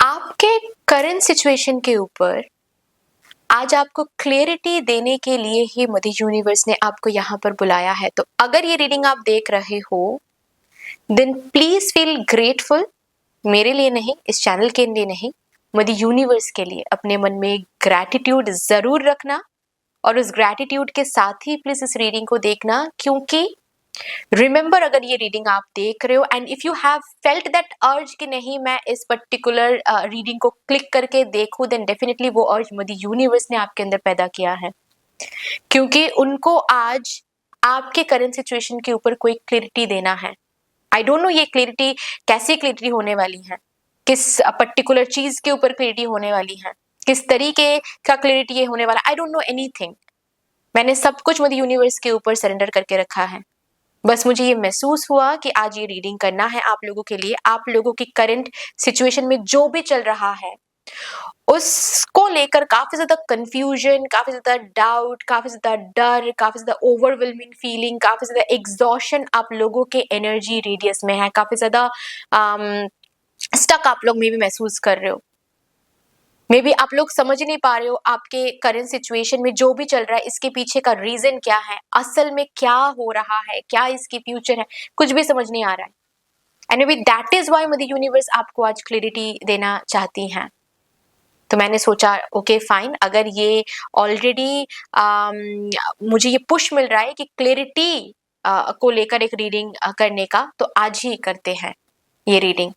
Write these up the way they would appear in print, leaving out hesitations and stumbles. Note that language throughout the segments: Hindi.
आपके करंट सिचुएशन के ऊपर आज आपको क्लैरिटी देने के लिए ही मदर यूनिवर्स ने आपको यहाँ पर बुलाया है। तो अगर ये रीडिंग आप देख रहे हो देन प्लीज फील ग्रेटफुल। मेरे लिए नहीं, इस चैनल के लिए नहीं, मदर यूनिवर्स के लिए अपने मन में ग्रैटिट्यूड जरूर रखना और उस ग्रैटिट्यूड के साथ ही प्लीज इस रीडिंग को देखना, क्योंकि रिमेंबर अगर ये रीडिंग आप देख रहे हो and if you have felt that अर्ज कि नहीं मैं इस पर्टिकुलर रीडिंग को क्लिक करके देखूं, देन डेफिनेटली वो अर्ज मदर यूनिवर्स ने आपके अंदर पैदा किया है, क्योंकि उनको आज आपके करंट सिचुएशन के ऊपर कोई क्लैरिटी देना है। आई डोंट नो ये क्लैरिटी कैसी क्लैरिटी होने वाली है, किस पर्टिकुलर चीज के ऊपर क्लैरिटी होने वाली है, किस तरीके का क्लैरिटी ये होने वाला, आई डोंट नो एनीथिंग। मैंने सब कुछ मदर यूनिवर्स के ऊपर सरेंडर करके रखा है। बस मुझे ये महसूस हुआ कि आज ये रीडिंग करना है आप लोगों के लिए। आप लोगों की करंट सिचुएशन में जो भी चल रहा है उसको लेकर काफी ज्यादा कंफ्यूजन, काफी ज्यादा डाउट, काफी ज्यादा डर, काफी ज्यादा ओवरवेलमिंग फीलिंग, काफी ज्यादा एग्जॉशन आप लोगों के एनर्जी रेडियस में है, काफी ज्यादा स्टक आप लोग में भी महसूस कर रहे हो। मे बी आप लोग समझ नहीं पा रहे हो आपके करंट सिचुएशन में जो भी चल रहा है इसके पीछे का रीजन क्या है, असल में क्या हो रहा है, क्या इसकी फ्यूचर है, कुछ भी समझ नहीं आ रहा है। And may be that is why mother universe आपको आज क्लैरिटी देना चाहती हैं। तो मैंने सोचा ओके फाइन, अगर ये ऑलरेडी मुझे ये पुश मिल रहा है कि क्लैरिटी को लेकर एक रीडिंग करने का, तो आज ही करते हैं ये रीडिंग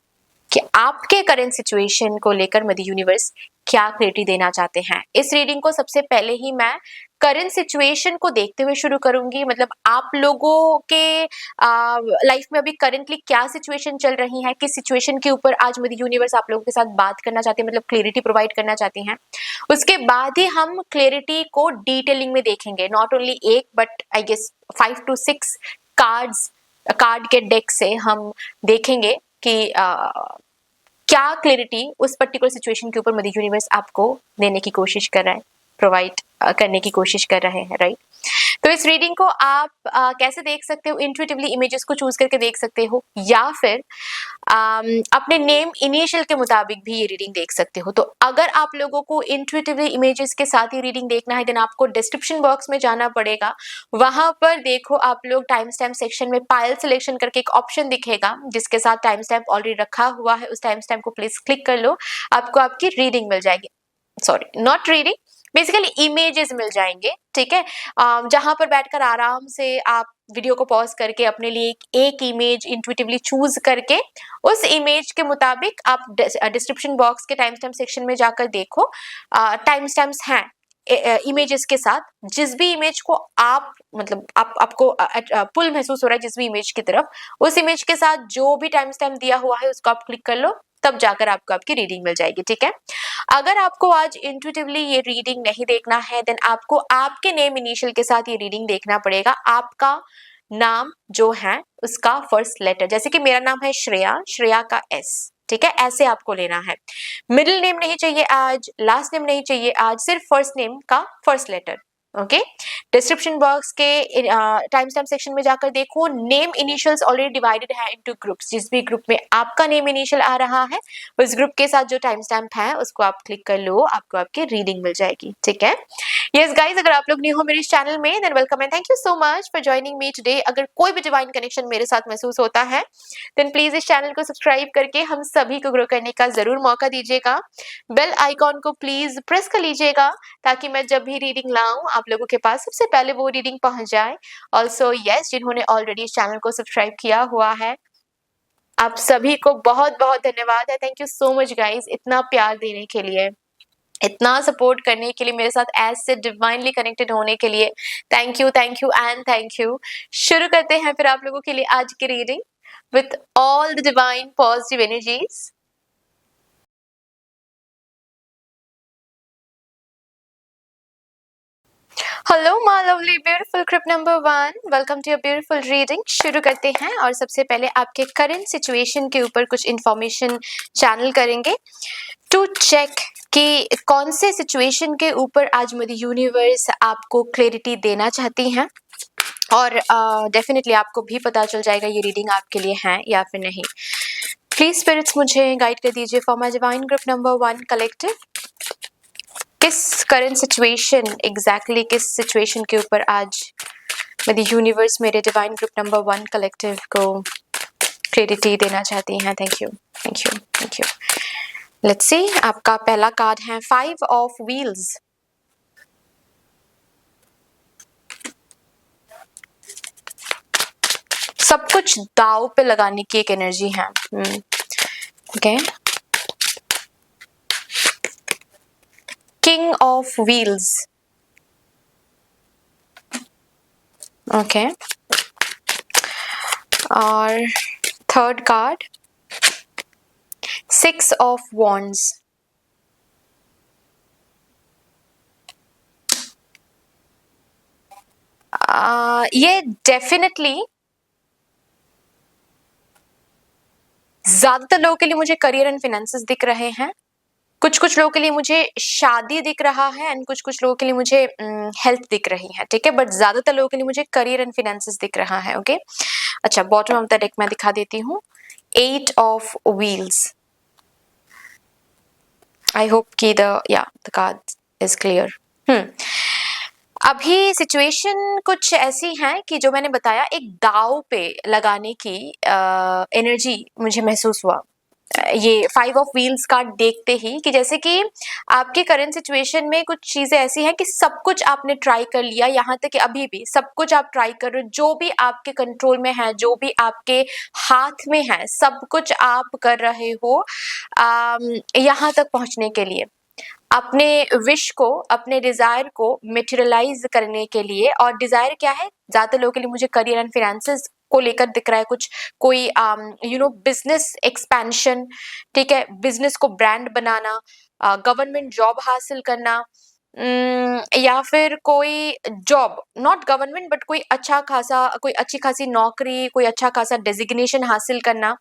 कि आपके करंट सिचुएशन को लेकर मदर यूनिवर्स क्या क्लैरिटी देना चाहते हैं। इस रीडिंग को सबसे पहले ही मैं करंट सिचुएशन को देखते हुए शुरू करूंगी, मतलब आप लोगों के लाइफ में अभी करंटली क्या सिचुएशन चल रही है, किस सिचुएशन के ऊपर आज मदर यूनिवर्स आप लोगों के साथ बात करना चाहते हैं, मतलब क्लैरिटी प्रोवाइड करना चाहती हैं। उसके बाद ही हम क्लैरिटी को डिटेलिंग में देखेंगे, नॉट ओनली एक but I guess 5 to 6 card के डेक से हम देखेंगे कि क्या क्लैरिटी उस पर्टिकुलर सिचुएशन के ऊपर मदर यूनिवर्स आपको देने की कोशिश कर रहा है, प्रोवाइड करने की कोशिश कर रहे हैं, राइट। तो इस रीडिंग को आप कैसे देख सकते हो, इंट्यूटिवली इमेजेस को चूज करके देख सकते हो, या फिर अपने नेम इनिशियल के मुताबिक भी ये रीडिंग देख सकते हो। तो अगर आप लोगों को इंट्यूटिवली इमेजेस के साथ ही रीडिंग देखना है देन आपको डिस्क्रिप्शन बॉक्स में जाना पड़ेगा। वहां पर देखो आप लोग टाइम स्टैम्प सेक्शन में पाइल सिलेक्शन करके एक ऑप्शन दिखेगा जिसके साथ टाइम स्टैम्प ऑलरेडी रखा हुआ है, उस टाइम स्टैम्प को प्लीज क्लिक कर लो, आपको आपकी रीडिंग मिल जाएगी, sorry not reading, basically images मिल जाएंगे, ठीक है। जहां पर बैठकर आराम से आप वीडियो को पॉज करके अपने लिए एक इमेज इंट्यूटिवली चूज करके उस इमेज के मुताबिक आप डिस्क्रिप्शन बॉक्स के टाइम स्टैम्प सेक्शन में जाकर देखो, टाइम स्टैम्प्स हैं इमेजेस के साथ। जिस भी इमेज को आप मतलब आपको पुल महसूस हो रहा है जिस भी इमेज की तरफ, उस इमेज के साथ जो भी टाइम स्टैम्प दिया हुआ है उसको आप क्लिक कर लो, तब जाकर आपको आपकी रीडिंग मिल जाएगी, ठीक है। अगर आपको आज इंट्यूटिवली ये रीडिंग नहीं देखना है देन आपको आपके नेम इनिशियल के साथ ये रीडिंग देखना पड़ेगा। आपका नाम जो है उसका फर्स्ट लेटर, जैसे कि मेरा नाम है श्रेया, श्रेया का एस, ठीक है, ऐसे आपको लेना है। मिडिल नेम नहीं चाहिए आज, लास्ट नेम नहीं चाहिए आज, सिर्फ फर्स्ट नेम का first letter, okay. Description box के टाइम स्टैम्प सेक्शन में जाकर देखो, नेम इनिशियल्स ऑलरेडी डिवाइडेड है इनटू ग्रुप्स, जिस भी ग्रुप में आपका नेम इनिशियल आ रहा है उस ग्रुप के साथ जो टाइम स्टैम्प है उसको आप क्लिक कर लो, आपको आपकी रीडिंग मिल जाएगी, ठीक है। यस गाइस, अगर आप लोग न्यू हो मेरे इस चैनल में than welcome and thank you so much for joining me today. अगर कोई भी डिवाइन कनेक्शन मेरे साथ महसूस होता है देन प्लीज इस चैनल को सब्सक्राइब करके हम सभी को ग्रो करने का जरूर मौका दीजिएगा। बेल आइकॉन को प्लीज प्रेस कर लीजिएगा ताकि मैं जब भी रीडिंग लाऊं आप लोगों के पास सबसे पहले वो रीडिंग पहुंच जाए। ऑल्सो यस, जिन्होंने ऑलरेडी इस चैनल को सब्सक्राइब किया हुआ है आप सभी को बहुत बहुत धन्यवाद है। Thank you so much guys, इतना प्यार देने के लिए, इतना सपोर्ट करने के लिए, मेरे साथ एज से डिवाइनली कनेक्टेड होने के लिए thank you and thank you. शुरू करते हैं फिर आप लोगों के लिए आज की reading with all the divine positive energies. Hello my lovely beautiful group number 1, welcome to your beautiful reading. शुरू करते हैं और सबसे पहले आपके करंट सिचुएशन के ऊपर कुछ इंफॉर्मेशन चैनल करेंगे टू चेक कि कौन से सिचुएशन के ऊपर आज मदर यूनिवर्स आपको क्लैरिटी देना चाहती हैं, और डेफिनेटली आपको भी पता चल जाएगा ये रीडिंग आपके लिए है या फिर नहीं। प्लीज स्पिरिट्स मुझे गाइड कर दीजिए for my divine group number 1 collective, किस करंट सिचुएशन एग्जैक्टली किस सिचुएशन के ऊपर आज मेरे यूनिवर्स मेरे डिवाइन ग्रुप नंबर 1 कलेक्टिव को क्लैरिटी देना चाहती हैं। Thank you, thank you, thank you. Let's see, आपका पहला कार्ड है 5 ऑफ व्हील्स। सब कुछ दाव पे लगाने की एक एनर्जी है। Okay, king of wheels. Okay, और थर्ड कार्ड 6 ऑफ वॉन्ड्स। ये डेफिनेटली ज्यादातर लोगों के लिए मुझे करियर एंड फाइनेंसेस दिख रहे हैं, कुछ लोगों के लिए मुझे शादी दिख रहा है एंड कुछ लोगों के लिए मुझे हेल्थ दिख रही है, ठीक है, बट ज्यादातर लोगों के लिए मुझे करियर एंड फाइनेंसेस दिख रहा है। ओके, अच्छा, बॉटम ऑफ द डेक मैं दिखा देती हूँ, 8 ऑफ व्हील्स। आई होप कि द कार्ड इज क्लियर। अभी सिचुएशन कुछ ऐसी है कि जो मैंने बताया एक दाव पे लगाने की एनर्जी मुझे महसूस हुआ ये 5 ऑफ व्हील्स कार्ड देखते ही, कि जैसे कि आपके करंट सिचुएशन में कुछ चीजें ऐसी हैं कि सब कुछ आपने ट्राई कर लिया, यहाँ तक कि अभी भी सब कुछ आप ट्राई कर रहे हो, जो भी आपके कंट्रोल में है, जो भी आपके हाथ में है, सब कुछ आप कर रहे हो यहाँ तक पहुंचने के लिए, अपने विश को, अपने डिजायर को मटेरियलाइज करने के लिए। और डिजायर क्या है, ज्यादातर लोगों के लिए मुझे करियर एंड फाइनेंसेस को लेकर दिख रहा है, कुछ कोई बिजनेस एक्सपेंशन, ठीक है, बिजनेस को ब्रांड बनाना, गवर्नमेंट जॉब हासिल करना, या फिर कोई जॉब, नॉट गवर्नमेंट बट कोई कोई अच्छी खासी नौकरी, कोई अच्छा खासा डेजिग्नेशन हासिल करना,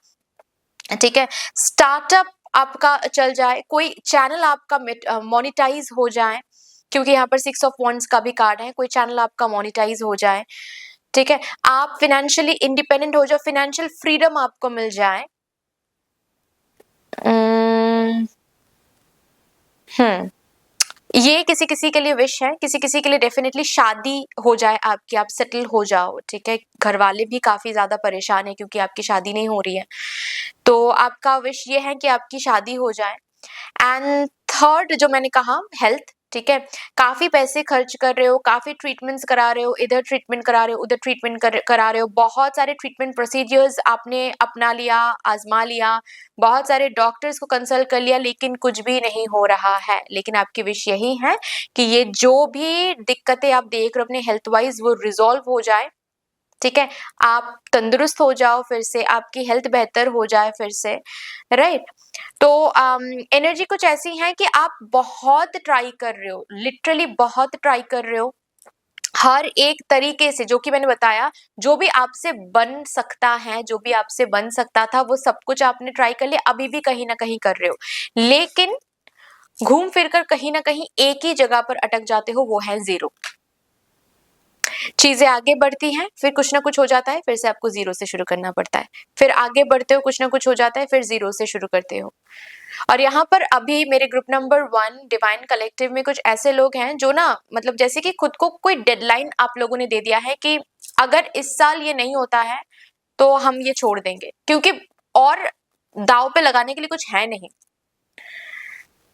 ठीक है, स्टार्टअप आपका चल जाए, कोई चैनल आपका मोनेटाइज हो जाए, क्योंकि यहाँ पर 6 ऑफ वॉन्ड्स का भी कार्ड है, कोई चैनल आपका मोनेटाइज हो जाए, ठीक है, आप फाइनेंशियली इंडिपेंडेंट हो जाओ, फाइनेंशियल फ्रीडम आपको मिल जाए। ये किसी किसी के लिए विश है, किसी किसी के लिए डेफिनेटली शादी हो जाए आपकी, आप सेटल हो जाओ, ठीक है, घर वाले भी काफी ज्यादा परेशान है क्योंकि आपकी शादी नहीं हो रही है, तो आपका विश ये है कि आपकी शादी हो जाए। एंड थर्ड जो मैंने कहा, हेल्थ, ठीक है, काफी पैसे खर्च कर रहे हो, काफी ट्रीटमेंट्स करा रहे हो, इधर ट्रीटमेंट करा रहे हो, उधर ट्रीटमेंट करा रहे हो, बहुत सारे ट्रीटमेंट प्रोसीजर्स आपने अपना लिया, आजमा लिया, बहुत सारे डॉक्टर्स को कंसल्ट कर लिया, लेकिन कुछ भी नहीं हो रहा है। लेकिन आपकी विश यही है कि ये जो भी दिक्कतें आप देख रहे हो अपने हेल्थ वाइज, वो रिजॉल्व हो जाए, ठीक है, आप तंदुरुस्त हो जाओ फिर से, आपकी हेल्थ बेहतर हो जाए फिर से, राइट। तो एनर्जी कुछ ऐसी है कि आप बहुत ट्राई कर रहे हो, लिटरली बहुत ट्राई कर रहे हो, हर एक तरीके से, जो कि मैंने बताया, जो भी आपसे बन सकता है, जो भी आपसे बन सकता था, वो सब कुछ आपने ट्राई कर लिया, अभी भी कहीं ना कहीं कर रहे हो, लेकिन घूम फिर कर कहीं ना कहीं एक ही जगह पर अटक जाते हो, वो है जीरो। चीजें आगे बढ़ती हैं, फिर कुछ ना कुछ हो जाता है, फिर से आपको जीरो से शुरू करना पड़ता है, फिर आगे बढ़ते हो, कुछ ना कुछ हो जाता है, फिर जीरो से शुरू करते हो। और यहाँ पर अभी मेरे ग्रुप नंबर 1 डिवाइन कलेक्टिव में कुछ ऐसे लोग हैं जो ना, मतलब जैसे कि खुद को कोई डेडलाइन आप लोगों ने दे दिया है कि अगर इस साल ये नहीं होता है तो हम ये छोड़ देंगे, क्योंकि और दाव पे लगाने के लिए कुछ है नहीं।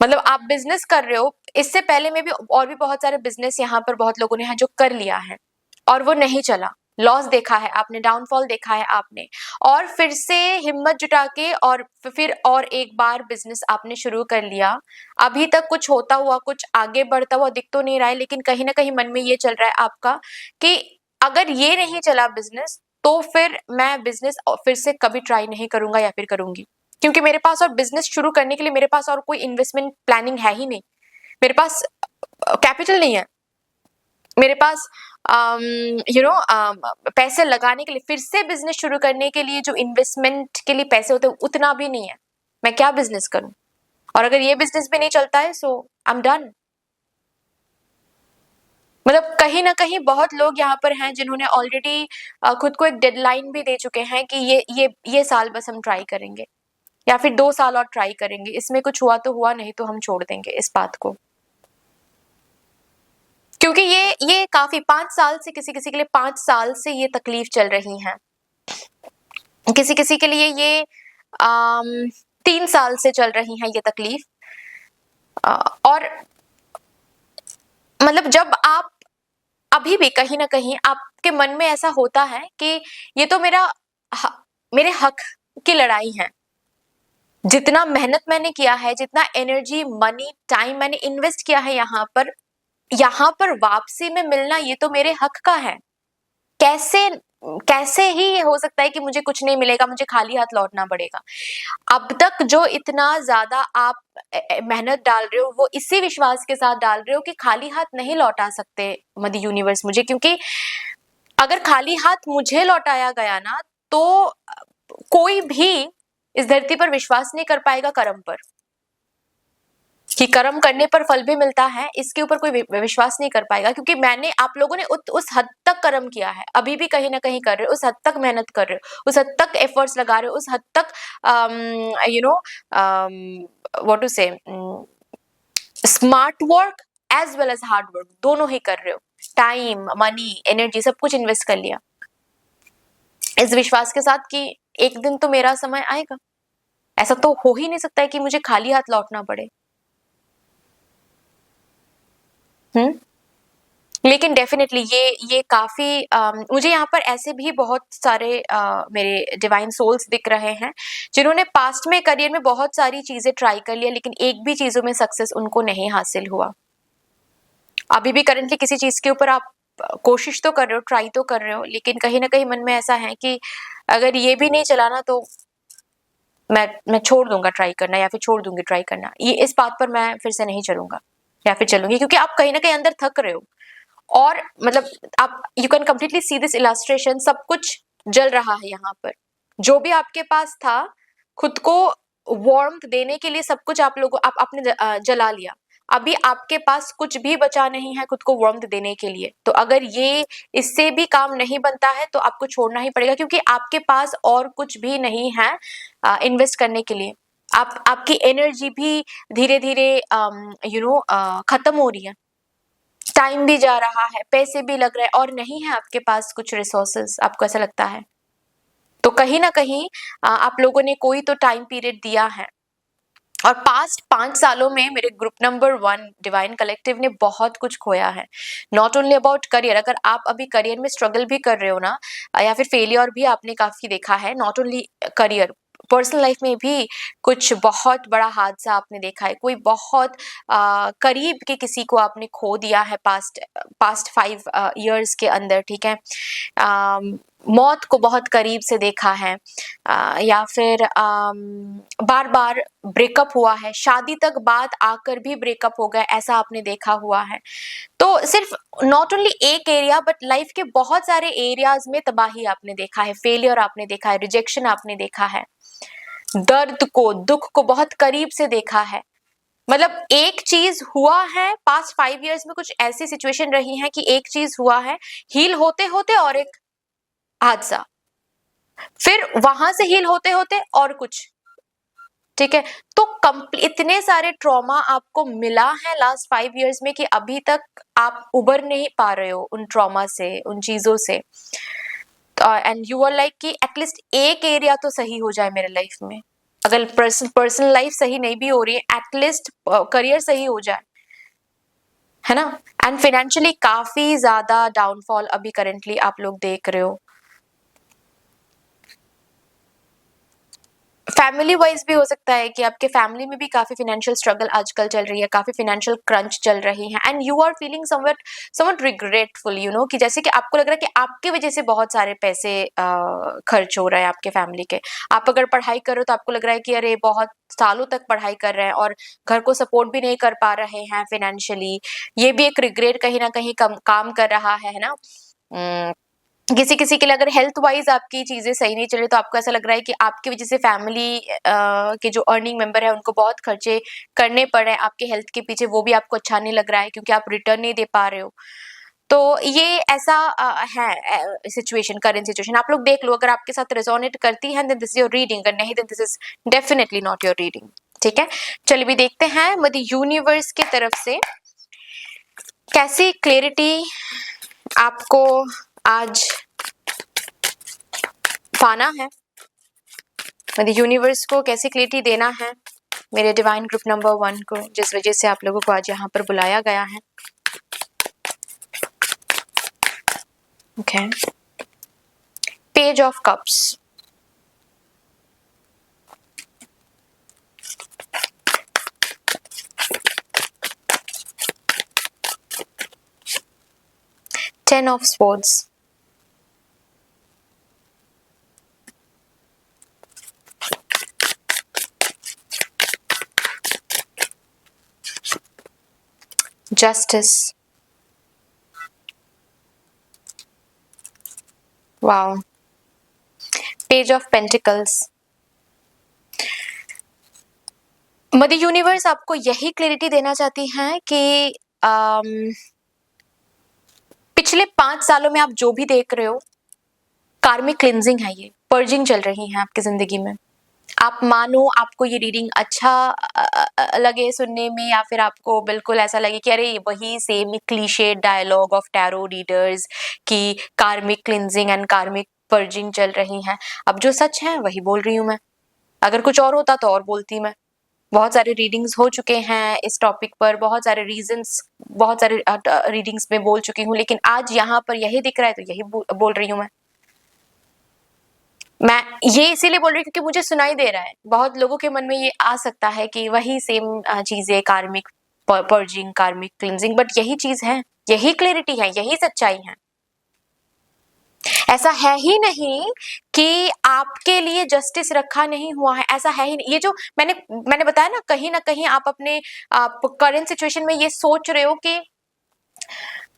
मतलब आप बिजनेस कर रहे हो, इससे पहले में भी और भी बहुत सारे बिजनेस यहाँ पर बहुत लोगों ने है जो कर लिया है और वो नहीं चला, लॉस देखा है आपने, डाउनफॉल देखा है आपने, और फिर से हिम्मत जुटा के और फिर और एक बार बिजनेस आपने शुरू कर लिया। अभी तक कुछ होता हुआ, कुछ आगे बढ़ता हुआ दिख तो नहीं रहा है, लेकिन कहीं ना कहीं मन में ये चल रहा है आपका कि अगर ये नहीं चला बिजनेस, तो फिर मैं बिजनेस फिर से कभी ट्राई नहीं करूंगा या फिर करूंगी, क्योंकि मेरे पास और बिजनेस शुरू करने के लिए मेरे पास और कोई इन्वेस्टमेंट प्लानिंग है ही नहीं, मेरे पास कैपिटल नहीं है, मेरे पास पैसे लगाने के लिए, फिर से बिजनेस शुरू करने के लिए जो इन्वेस्टमेंट के लिए पैसे होते हैं उतना भी नहीं है। मैं क्या बिजनेस करूं, और अगर ये बिजनेस भी नहीं चलता है सो आई एम डन। मतलब कहीं ना कहीं बहुत लोग यहाँ पर हैं जिन्होंने ऑलरेडी खुद को एक डेडलाइन भी दे चुके हैं कि ये साल बस हम ट्राई करेंगे, या फिर 2 साल और ट्राई करेंगे, इसमें कुछ हुआ तो हुआ, नहीं तो हम छोड़ देंगे इस बात को। क्योंकि ये काफ़ी 5 साल से, किसी-किसी के लिए 5 साल से ये तकलीफ चल रही है। किसी-किसी के लिए ये 3 साल से चल रही है ये तकलीफ। और मतलब जब आप अभी भी कहीं न कहीं आपके मन में ऐसा होता है कि ये तो ह मेरे हक की लड़ाई है। जितना मेहनत मैंने किया है, जितना एनर्जी, मनी, टाइम मैंने इन्वेस्ट किया है यहाँ पर वापसी में मिलना ये तो मेरे हक का है। कैसे कैसे ही ये हो सकता है कि मुझे कुछ नहीं मिलेगा, मुझे खाली हाथ लौटना पड़ेगा? अब तक जो इतना ज़्यादा आप मेहनत डाल रहे हो, वो इसी विश्वास के साथ डाल रहे हो कि खाली हाथ नहीं लौटा सकते मदर यूनिवर्स मुझे, क्योंकि अगर खाली हाथ मुझे लौटाया गया ना, तो कोई भी इस धरती पर विश्वास नहीं कर पाएगा कर्म पर, कि कर्म करने पर फल भी मिलता है, इसके ऊपर कोई विश्वास नहीं कर पाएगा, क्योंकि मैंने आप लोगों ने उस हद तक कर्म किया है, अभी भी कहीं न कहीं कर रहे हो, उस हद तक मेहनत कर रहे हो, उस हद तक एफर्ट्स लगा रहे हो, उस हद तक यू नो व्हाट टू से smart work as well as hard work दोनों ही कर रहे हो। टाइम, मनी, एनर्जी सब कुछ इन्वेस्ट कर लिया। इस विश्वास के साथ कि एक दिन तो मेरा समय आएगा। ऐसा तो हो ही नहीं सकता है कि मुझे खाली हाथ लौटना पड़े। लेकिन डेफिनेटली ये काफ़ी मुझे यहाँ पर ऐसे भी बहुत सारे मेरे डिवाइन सोल्स दिख रहे हैं, जिन्होंने पास्ट में करियर में बहुत सारी चीज़ें ट्राई कर लिया, लेकिन एक भी चीज़ों में सक्सेस उनको नहीं हासिल हुआ। अभी भी करंटली किसी चीज़ के ऊपर आप कोशिश तो कर रहे हो, ट्राई तो कर रहे हो, लेकिन कहीं न कहीं मन में ऐसा है कि अगर ये भी नहीं चला ना, तो मैं छोड़ दूँगा ट्राई करना, या फिर छोड़ दूँगी ट्राई करना। ये इस बात पर मैं फिर से नहीं चलूँगा या फिर चलूँगी, क्योंकि आप कहीं न कहीं अंदर थक रहे हो। और मतलब आप you can completely see this illustration, सब कुछ जल रहा है यहाँ पर। जो भी आपके पास था, खुद को वार्मथ देने के लिए सब कुछ आप आपने जला लिया। अभी आपके पास कुछ भी बचा नहीं है खुद को वार्मथ देने के लिए। तो अगर ये इससे भी काम नहीं बनता है, तो आपको छोड़ना ही पड़ेगा, क्योंकि आपके पास और कुछ भी नहीं है इन्वेस्ट करने के लिए। आपकी एनर्जी भी धीरे-धीरे खत्म हो रही है। टाइम भी जा रहा है, पैसे भी लग रहे हैं, और नहीं है आपके पास कुछ रिसोर्सेज, आपको ऐसा लगता है। तो कहीं न कहीं आप लोगों ने कोई तो टाइम पीरियड दिया है, और पास्ट 5 सालों में मेरे ग्रुप नंबर 1 डिवाइन कलेक्टिव ने बहुत कुछ खोया है। नॉट ओनली अबाउट करियर, अगर आप अभी करियर में स्ट्रगल भी कर रहे हो ना, या फिर फेलियर भी आपने काफ़ी देखा है, not only career, personal life में भी कुछ बहुत बड़ा हादसा आपने देखा है, कोई बहुत करीब के किसी को आपने खो दिया है पास्ट 5 इयर्स के अंदर, ठीक है? मौत को बहुत करीब से देखा है, या फिर बार-बार ब्रेकअप हुआ है, शादी तक बात आकर भी ब्रेकअप हो गया, ऐसा आपने देखा हुआ है। तो सिर्फ नॉट ओनली एक एरिया, बट लाइफ के बहुत सारे एरियाज़ में तबाही आपने देखा है, फेलियर आपने देखा है, रिजेक्शन आपने देखा है, दर्द को, दुःख को बहुत करीब से देखा है। मतलब एक चीज़ हुआ है पास्ट 5 इयर्स में, कुछ ऐसी सिचुएशन रही है कि एक चीज़ हुआ है, हील होते-होते और एक हादसा, फिर वहां से हील होते-होते और कुछ, ठीक है? तो इतने सारे ट्रॉमा आपको मिला है लास्ट 5 इयर्स में कि अभी तक आप उबर नहीं पा रहे हो उन ट्रॉमा से, उन चीज़ों से। एंड यू आर लाइक कि एटलीस्ट एक एरिया तो सही हो जाए मेरे लाइफ में। अगर पर्सनल लाइफ सही नहीं भी हो रही है, एटलीस्ट करियर सही हो जाए, है ना? एंड फाइनेंशियली काफ़ी ज़्यादा डाउनफॉल अभी करंटली आप लोग देख रहे हो। फैमिली वाइज भी हो सकता है कि आपके फैमिली में भी काफ़ी फाइनेंशियल स्ट्रगल आजकल चल रही है, काफ़ी फाइनेंशियल क्रंच चल रही है, and you are feeling somewhat regretful, कि जैसे कि आपको लग रहा है कि आपकी वजह से बहुत सारे पैसे खर्च हो रहे हैं आपके फैमिली के। आप अगर पढ़ाई कर रहे हो तो आपको लग रहा है कि अरे बहुत सालों तक पढ़ाई कर रहे हैं और घर को सपोर्ट भी नहीं कर पा रहे हैं फाइनेंशियली। ये भी एक रिग्रेट कहीं ना कहीं काम कर रहा है ना? किसी-किसी के लिए अगर हेल्थ वाइज़ आपकी चीज़ें सही नहीं चल रही, तो आपको ऐसा लग रहा है कि आपकी वज़ह से फैमिली के जो अर्निंग मेंबर है उनको बहुत खर्चे करने पड़ रहे हैं आपके हेल्थ के पीछे, वो भी आपको अच्छा नहीं लग रहा है क्योंकि आप रिटर्न नहीं दे पा रहे हो। तो ये ऐसा है सिचुएशन, करंट सिचुएशन। आप लोग देख लो, अगर आपके साथ रेजोनेट करती है then this is your reading, अगर नहीं then this is definitely not your reading. ठीक है, चलिए भी देखते हैं मध्य यूनिवर्स की तरफ से कैसी क्लैरिटी आपको आज पाना है, मध्य यूनिवर्स को कैसी क्लैरिटी देना है मेरे डिवाइन ग्रुप नंबर 1 को, जिस वजह से आप लोगों को आज यहाँ पर बुलाया गया है। Okay, page of cups, ten of swords, justice, wow, page of pentacles। Mother universe आपको यही क्लैरिटी देना चाहती हैं कि पिछले 5 सालों में आप जो भी देख रहे हो, कार्मिक क्लिंजिंग है, ये पर्जिंग चल रही है आपकी जिंदगी में। आप मानो आपको ये रीडिंग अच्छा लगे सुनने में, या फिर आपको बिल्कुल ऐसा लगे कि अरे वही same cliche dialogue of tarot readers की कार्मिक क्लिंजिंग एंड कार्मिक पर्जिंग चल रही हैं। अब जो सच है वही बोल रही हूँ मैं, अगर कुछ और होता तो और बोलती मैं। बहुत सारे रीडिंग्स हो चुके हैं इस टॉपिक पर, बहुत सारे रीजंस, बहुत सारे रीडिंग्स में बोल चुकी हूँ, लेकिन आज यहाँ पर यही दिख रहा है तो यही बोल रही हूँ मैं ये इसीलिए बोल रही हूँ क्योंकि मुझे सुनाई दे रहा है। बहुत लोगों के मन में ये आ सकता है कि वही सेम चीजें, कार्मिक पर्जिंग, कार्मिक क्लिंजिंग, बट यही चीज है, यही क्लैरिटी है, यही सच्चाई है। ऐसा है ही कि आपके लिए जस्टिस रखा नहीं हुआ है, ऐसा है ही नहीं। ये जो मैंने बताया ना कहीं आप अपने करंट सिचुएशन में ये सोच रहे हो कि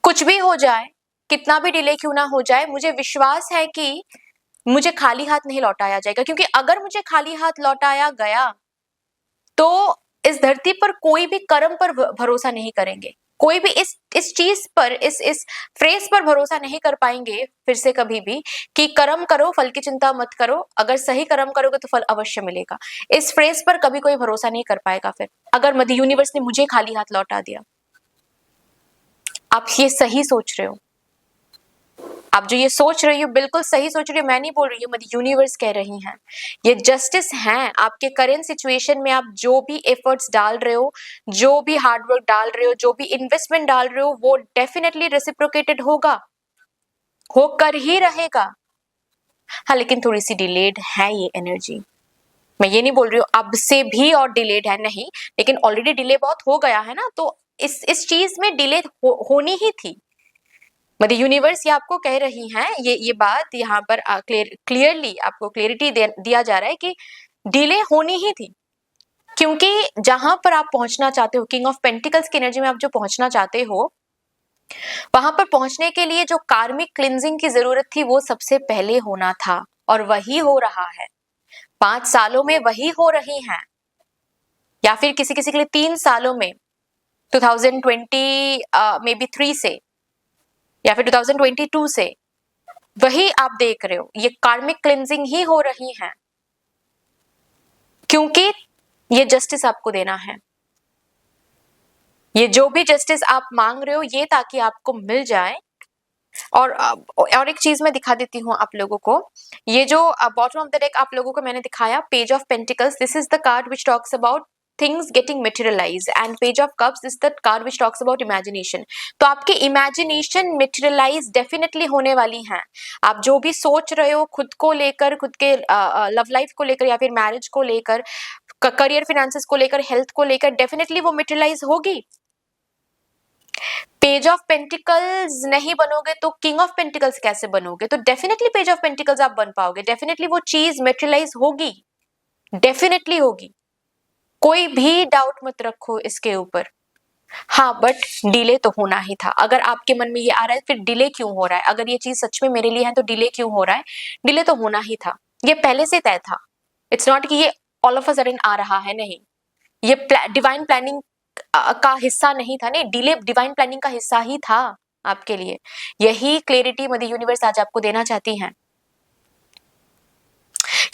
कुछ भी हो जाए, कितना भी डिले क्यों ना हो जाए, मुझे विश्वास है कि मुझे खाली हाथ नहीं लौटाया जाएगा, क्योंकि अगर मुझे खाली हाथ लौटाया गया तो इस धरती पर कोई भी कर्म पर भरोसा नहीं करेंगे, कोई भी इस चीज पर, इस फ्रेज पर भरोसा नहीं कर पाएंगे फिर से कभी भी कि कर्म करो फल की चिंता मत करो, अगर सही कर्म करोगे तो फल अवश्य मिलेगा। इस फ्रेज पर कभी कोई भरोसा नहीं कर पाएगा फिर, अगर मदर यूनिवर्स ने मुझे खाली हाथ लौटा दिया। आप ये सही सोच रहे हो, आप जो ये सोच रही हो बिल्कुल सही सोच रही हो, मैं नहीं बोल रही हूँ, मदर यूनिवर्स कह रही हैं। ये जस्टिस है आपके करंट सिचुएशन में। आप जो भी एफर्ट्स डाल रहे हो, जो भी हार्डवर्क डाल रहे हो, जो भी इन्वेस्टमेंट डाल रहे हो, वो डेफिनेटली रेसिप्रोकेटेड होगा, होकर ही रहेगा। हाँ, लेकिन थोड़ी सी डिलेड है ये एनर्जी। मैं ये नहीं बोल रही हूँ अब से भी और डिलेड है, नहीं, लेकिन ऑलरेडी डिले बहुत हो गया है ना, तो इस चीज में डिले होनी ही थी। मदर यूनिवर्स ये आपको कह रही हैं, ये बात यहाँ पर क्लियरली आपको क्लियरिटी दिया जा रहा है कि डिले होनी ही थी, क्योंकि जहां पर आप पहुंचना चाहते हो, किंग ऑफ पेंटिकल्स की एनर्जी में आप जो पहुंचना चाहते हो, वहां पर पहुंचने के लिए जो कार्मिक क्लिंजिंग की जरूरत थी वो सबसे पहले होना था, और वही हो रहा है। 5 सालों में वही हो रही है, या फिर किसी किसी के लिए 3 सालों में, 2020 मे बी 3 से, या फिर 2022 से, वही आप देख रहे हो, ये कार्मिक क्लिंजिंग ही हो रही है, क्योंकि ये जस्टिस आपको देना है। ये जो भी जस्टिस आप मांग रहे हो ये ताकि आपको मिल जाए। और एक चीज मैं दिखा देती हूँ आप लोगों को, ये जो बॉटम ऑफ द डेक आप लोगों को मैंने दिखाया, page of pentacles, this is the card which talks about things getting materialized, and page of cups is the card which talks about imagination। तो आपकी imagination materialize definitely होने वाली हैं। आप जो भी सोच रहे हो खुद को लेकर, खुद के लव लाइफ को लेकर, या फिर मैरिज को लेकर, करियर फिनेंसेस को लेकर, हेल्थ को लेकर, डेफिनेटली वो मेटेरियलाइज होगी। पेज ऑफ पेंटिकल्स नहीं बनोगे तो किंग ऑफ पेंटिकल्स कैसे बनोगे? तो डेफिनेटली पेज ऑफ पेंटिकल्स आप बन पाओगे, डेफिनेटली वो चीज मेटेरियलाइज होगी, डेफिनेटली होगी, कोई भी डाउट मत रखो इसके ऊपर। हाँ, बट डिले तो होना ही था। अगर आपके मन में ये आ रहा है फिर डिले क्यों हो रहा है, अगर ये चीज सच में मेरे लिए है तो डिले क्यों हो रहा है? डिले तो होना ही था, ये पहले से तय था। इट्स नॉट कि ये ऑल ऑफ अ सडन आ रहा है, नहीं, ये डिवाइन प्लानिंग का हिस्सा नहीं था, नहीं, डिले डिवाइन प्लानिंग का हिस्सा ही था आपके लिए। यही क्लैरिटी मदर यूनिवर्स आज आपको देना चाहती हैं।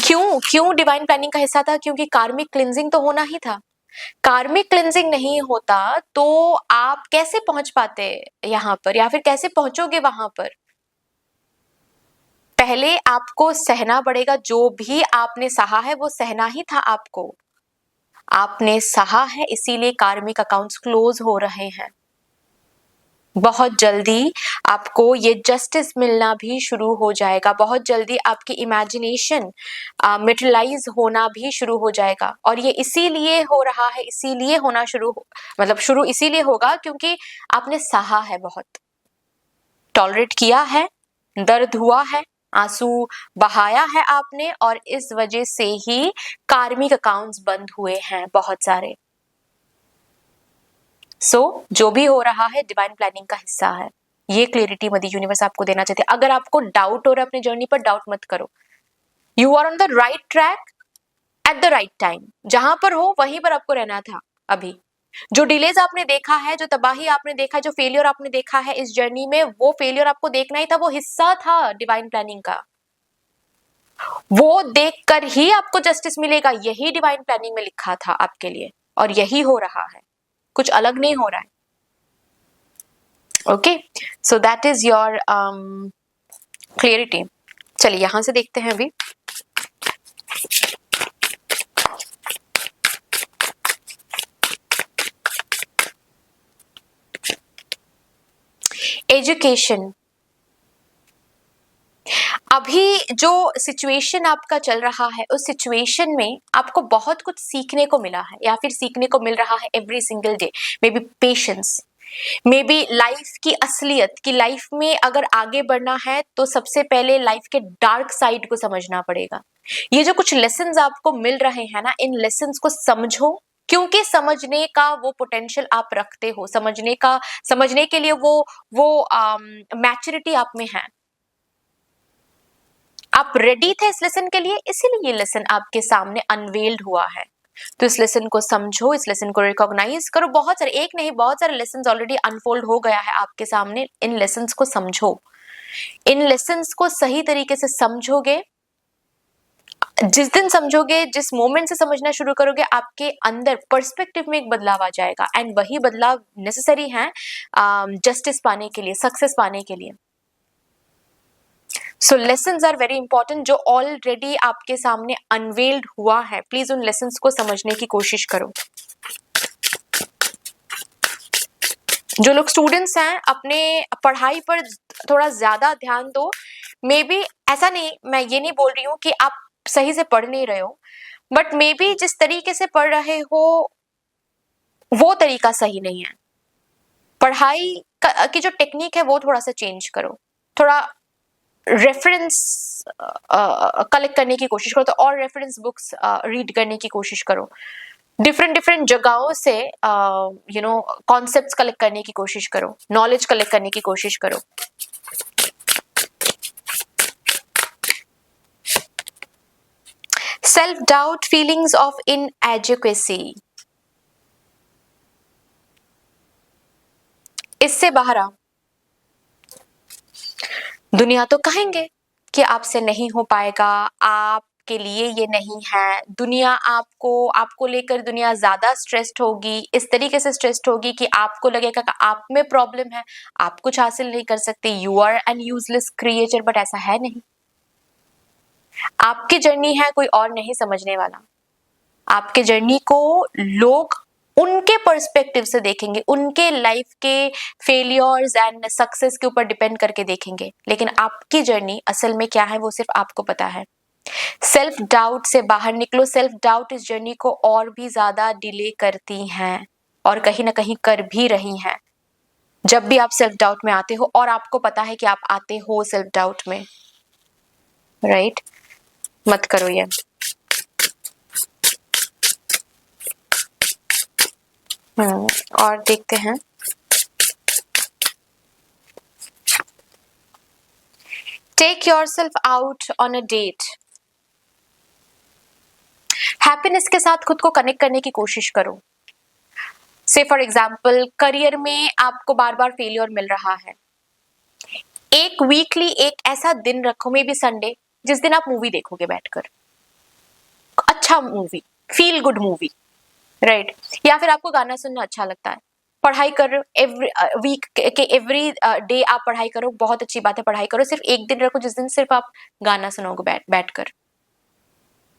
क्यों डिवाइन प्लानिंग का हिस्सा था? क्योंकि कार्मिक क्लिंजिंग तो होना ही था। कार्मिक क्लिंजिंग नहीं होता तो आप कैसे पहुंच पाते यहाँ पर, या फिर कैसे पहुंचोगे वहां पर? पहले आपको सहना पड़ेगा, जो भी आपने सहा है वो सहना ही था आपको। आपने सहा है, इसीलिए कार्मिक अकाउंट्स क्लोज हो रहे हैं। बहुत जल्दी आपको ये जस्टिस मिलना भी शुरू हो जाएगा। बहुत जल्दी आपकी इमेजिनेशन मेटेरियलाइज होना भी शुरू हो जाएगा। और ये इसीलिए हो रहा है, इसीलिए होना शुरू इसीलिए होगा क्योंकि आपने सहा है, बहुत टॉलरेट किया है, दर्द हुआ है, आंसू बहाया है आपने, और इस वजह से ही कार्मिक अकाउंट्स बंद हुए हैं बहुत सारे। जो भी हो रहा है डिवाइन प्लानिंग का हिस्सा है। ये क्लियरिटी मदर यूनिवर्स आपको देना चाहते हैं। अगर आपको डाउट हो रहा है अपनी जर्नी पर, डाउट मत करो। You are on the right track at the right time. जहां पर हो वहीं पर आपको रहना था। अभी जो डिलेज आपने देखा है, जो तबाही आपने देखा है, जो फेलियर आपने देखा है इस जर्नी में, वो फेलियर आपको देखना ही था, वो हिस्सा था डिवाइन प्लानिंग का। वो देखकर ही आपको जस्टिस मिलेगा। यही डिवाइन प्लानिंग में लिखा था आपके लिए, और यही हो रहा है, कुछ अलग नहीं हो रहा है। Okay, so that is your clarity. चलिए यहां से देखते हैं अभी। एजुकेशन, अभी जो सिचुएशन आपका चल रहा है, उस सिचुएशन में आपको बहुत कुछ सीखने को मिला है, या फिर सीखने को मिल रहा है every single day. May be patience, may be life की असलियत, कि लाइफ में अगर आगे बढ़ना है तो सबसे पहले लाइफ के डार्क साइड को समझना पड़ेगा। ये जो कुछ लेसन्स आपको मिल रहे हैं ना, इन लेसन्स को समझो, क्योंकि समझने का वो पोटेंशियल आप रखते हो। समझने के लिए वो मैच्योरिटी आप में है। आप रेडी थे इस लेसन के लिए, इसीलिए ये लेसन आपके सामने अनवेल्ड हुआ है। तो इस लेसन को समझो, इस लेसन को रिकॉग्नाइज करो। बहुत सारे, एक नहीं बहुत सारे लेसन्स ऑलरेडी अनफोल्ड हो गया है आपके सामने। इन लेसन्स को समझो, इन लेसन्स को सही तरीके से समझोगे। जिस दिन समझोगे, जिस मोमेंट से समझना शुरू करोगे, आपके अंदर पर्सपेक्टिव में एक बदलाव आ जाएगा। एंड वही बदलाव नेसेसरी है जस्टिस पाने के लिए, सक्सेस पाने के लिए। सो लेसन्स आर वेरी इंपॉर्टेंट, जो ऑलरेडी आपके सामने अनवेल्ड हुआ है। प्लीज उन लेसन्स को समझने की कोशिश करो। जो लोग स्टूडेंट्स हैं, अपने पढ़ाई पर थोड़ा ज्यादा ध्यान दो। मे बी ऐसा नहीं, मैं ये नहीं बोल रही हूँ कि आप सही से पढ़ नहीं रहे हो, बट मे बी जिस तरीके से पढ़ रहे हो वो तरीका सही नहीं है। पढ़ाई की जो टेक्निक है वो थोड़ा सा चेंज करो। थोड़ा रेफरेंस कलेक्ट करने की कोशिश करो, तो और रेफरेंस बुक्स रीड करने की कोशिश करो। डिफरेंट जगहों से कॉन्सेप्ट्स कलेक्ट करने की कोशिश करो, नॉलेज कलेक्ट करने की कोशिश करो। Self doubt, feelings of inadequacy, इससे बाहर आओ। दुनिया तो कहेंगे कि आपसे नहीं हो पाएगा, आपके लिए ये नहीं है। दुनिया आपको लेकर दुनिया ज्यादा स्ट्रेस्ड होगी, इस तरीके से स्ट्रेस्ड होगी कि आपको लगेगा कि आप में प्रॉब्लम है, आप कुछ हासिल नहीं कर सकते, you are an useless creature. But ऐसा है नहीं। आपकी जर्नी है, कोई और नहीं समझने वाला। आपके जर्नी को लोग उनके पर्सपेक्टिव से देखेंगे, उनके लाइफ के फेलियर्स एंड सक्सेस के ऊपर डिपेंड करके देखेंगे। लेकिन आपकी जर्नी असल में क्या है वो सिर्फ आपको पता है। सेल्फ डाउट से बाहर निकलो। सेल्फ डाउट इस जर्नी को और भी ज्यादा डिले करती हैं, और कहीं ना कहीं कर भी रही हैं। जब भी आप सेल्फ डाउट में आते हो, और आपको पता है कि आप आते हो सेल्फ डाउट में, राइट? मत करो ये। और देखते हैं। Take yourself out on a date. Happiness के साथ खुद को कनेक्ट करने की कोशिश करो। से फॉर एग्जाम्पल, करियर में आपको बार बार फेलियर मिल रहा है, एक वीकली एक ऐसा दिन रखो, मे बी संडे, जिस दिन आप मूवी देखोगे बैठकर, अच्छा movie, feel good movie, right? या फिर आपको गाना सुनना अच्छा लगता है, पढ़ाई कर रहे हो, एवरी वीक के एवरी डे आप पढ़ाई करो, बहुत अच्छी बात है, पढ़ाई करो, सिर्फ एक दिन रखो जिस दिन सिर्फ आप गाना सुनोगे बैठकर।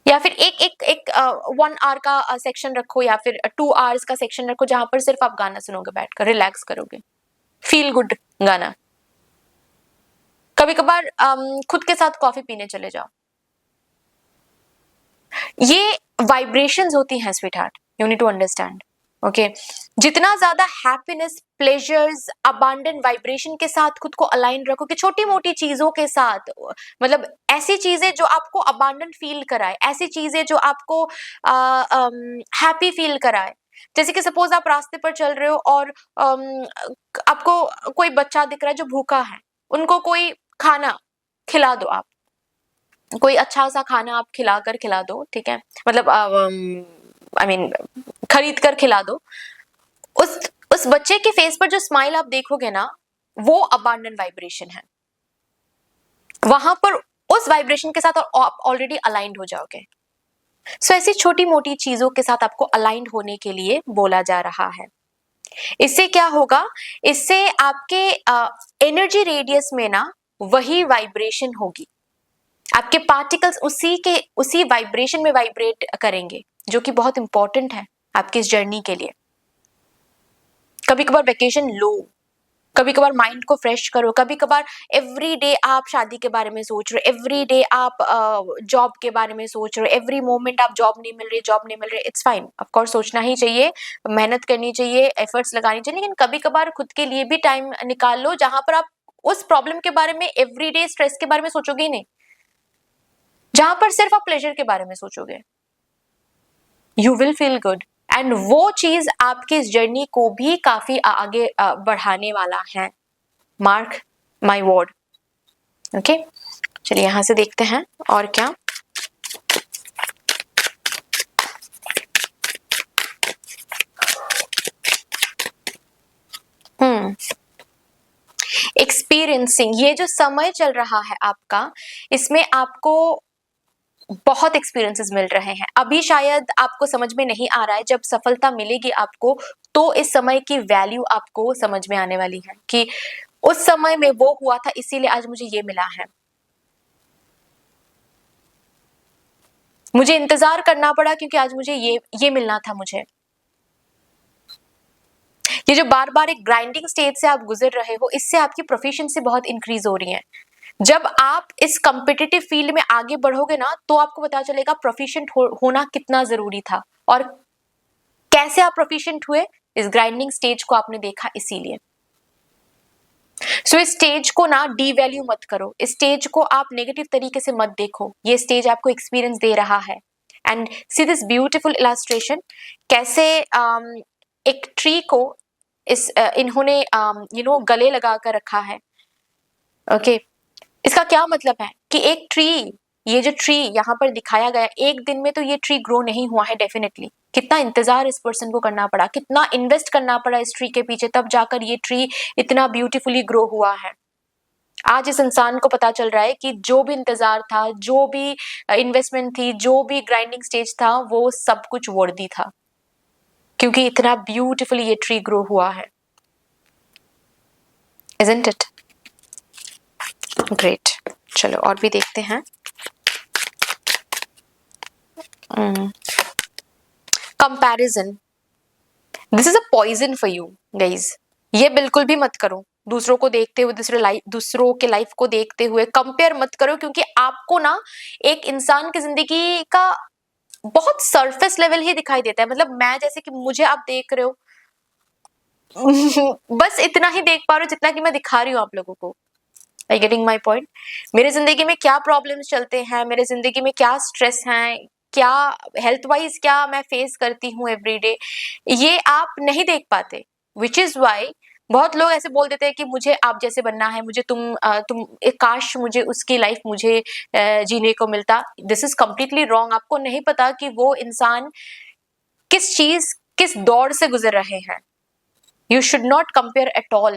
या फिर एक एक एक 1 आवर का सेक्शन रखो, या फिर 2 आवर्स का सेक्शन रखो जहां पर सिर्फ आप गाना सुनोगे बैठकर, रिलैक्स करोगे, फील गुड गाना। कभी कभार खुद के साथ कॉफी पीने चले जाओ। ये वाइब्रेशंस होती हैं sweetheart, you need to understand, okay? जितना ज्यादा हैप्पीनेस, प्लेजर्स, अबांडेंट वाइब्रेशन के साथ खुद को अलाइन रखो, कि छोटी मोटी चीजों के साथ, मतलब ऐसी चीजें जो आपको अबांडेंट फील कराए, ऐसी चीजें जो आपको हैप्पी फील कराए। जैसे कि सपोज आप रास्ते पर चल रहे हो और आपको कोई बच्चा दिख रहा है जो भूखा है, उनको कोई खाना खिला दो, आप कोई अच्छा सा खाना आप खिला दो, ठीक है? मतलब आई मीन खरीद कर खिला दो। उस उस बच्चे के फेस पर जो स्माइल आप देखोगे ना, वो अबांडेंट वाइब्रेशन है। वहां पर उस वाइब्रेशन के साथ आप ऑलरेडी अलाइंड हो जाओगे। सो ऐसी छोटी मोटी चीजों के साथ आपको अलाइंड होने के लिए बोला जा रहा है। इससे क्या होगा? इससे आपके एनर्जी रेडियस में ना वही वाइब्रेशन होगी, आपके पार्टिकल्स उसी वाइब्रेशन में वाइब्रेट करेंगे, जो कि बहुत इंपॉर्टेंट है आपकी इस जर्नी के लिए। कभी कभार वेकेशन लो, कभी कभार माइंड को फ्रेश करो, कभी कभार एवरी डे आप शादी के बारे में सोच रहे हो, एवरी डे आप जॉब के बारे में सोच रहे हो, एवरी मोमेंट आप जॉब नहीं मिल रही, इट्स फाइन, ऑफ कोर्स सोचना ही चाहिए, मेहनत करनी चाहिए, एफर्ट्स लगानी चाहिए, लेकिन कभी कभार खुद के लिए भी टाइम निकाल लो, जहां पर आप उस प्रॉब्लम के बारे में, एवरी डे स्ट्रेस के बारे में सोचोगे ही नहीं, जहां पर सिर्फ आप प्लेजर के बारे में सोचोगे। You will feel good, and वो चीज आपकी इस जर्नी को भी काफी आगे बढ़ाने वाला है। Mark my word, okay? चलिए यहां से देखते हैं और क्या। एक्सपीरियंसिंग, ये जो समय चल रहा है आपका, इसमें आपको बहुत एक्सपीरियंसेस मिल रहे हैं। अभी शायद आपको समझ में नहीं आ रहा है, जब सफलता मिलेगी आपको तो इस समय की वैल्यू आपको समझ में आने वाली है, कि उस समय में वो हुआ था इसीलिए आज मुझे ये मिला है। मुझे इंतजार करना पड़ा क्योंकि आज मुझे ये मिलना था मुझे। ये जो बार बार एक ग्राइंडिंग स्टेज से आप गुजर रहे हो, इससे आपकी प्रोफिशिएंसी बहुत इंक्रीज हो रही है। जब आप इस कॉम्पिटिटिव फील्ड में आगे बढ़ोगे ना, तो आपको पता चलेगा प्रोफिशिएंट होना कितना जरूरी था, और कैसे आप प्रोफिशिएंट हुए, इस ग्राइंडिंग स्टेज को आपने देखा इसीलिए। सो इस स्टेज को ना डीवैल्यू मत करो, इस स्टेज को आप नेगेटिव तरीके से मत देखो, ये स्टेज आपको एक्सपीरियंस दे रहा है। And see this beautiful illustration, कैसे एक ट्री को इन्होंने गले लगा कर रखा है, ओके? इसका क्या मतलब है कि एक ट्री, ये जो ट्री यहाँ पर दिखाया गया, एक दिन में तो ये ट्री ग्रो नहीं हुआ है डेफिनेटली। कितना इंतजार इस पर्सन को करना पड़ा, कितना इन्वेस्ट करना पड़ा इस ट्री के पीछे, तब जाकर ये ट्री इतना ब्यूटीफुली ग्रो हुआ है। आज इस इंसान को पता चल रहा है कि जो भी इंतजार था, जो भी इन्वेस्टमेंट थी, जो भी ग्राइंडिंग स्टेज था, वो सब कुछ वर्दी था, क्योंकि इतना ब्यूटीफुली ये ट्री ग्रो हुआ है। Isn't it? ग्रेट। चलो और भी देखते हैं। Comparison, this is a poison for you guys. ये बिल्कुल भी मत करो, दूसरों को देखते हुए, दूसरों के लाइफ को देखते हुए कंपेयर मत करो, क्योंकि आपको ना एक इंसान की जिंदगी का बहुत सरफेस लेवल ही दिखाई देता है। मतलब मैं, जैसे कि मुझे आप देख रहे हो बस इतना ही देख पा रहे हो जितना कि मैं दिखा रही हूँ आप लोगों को। Are you getting my point? मेरे जिंदगी में क्या प्रॉब्लम्स चलते हैं, मेरे जिंदगी में क्या स्ट्रेस हैं, क्या हेल्थ वाइज क्या मैं फेस करती हूँ एवरीडे, ये आप नहीं देख पाते। विच इज वाई बहुत लोग ऐसे बोल देते हैं कि मुझे आप जैसे बनना है, मुझे तुम काश मुझे उसकी लाइफ मुझे जीने को मिलता। This is completely wrong. आपको नहीं पता कि वो इंसान किस दौर से गुजर रहे हैं। You should not compare at all.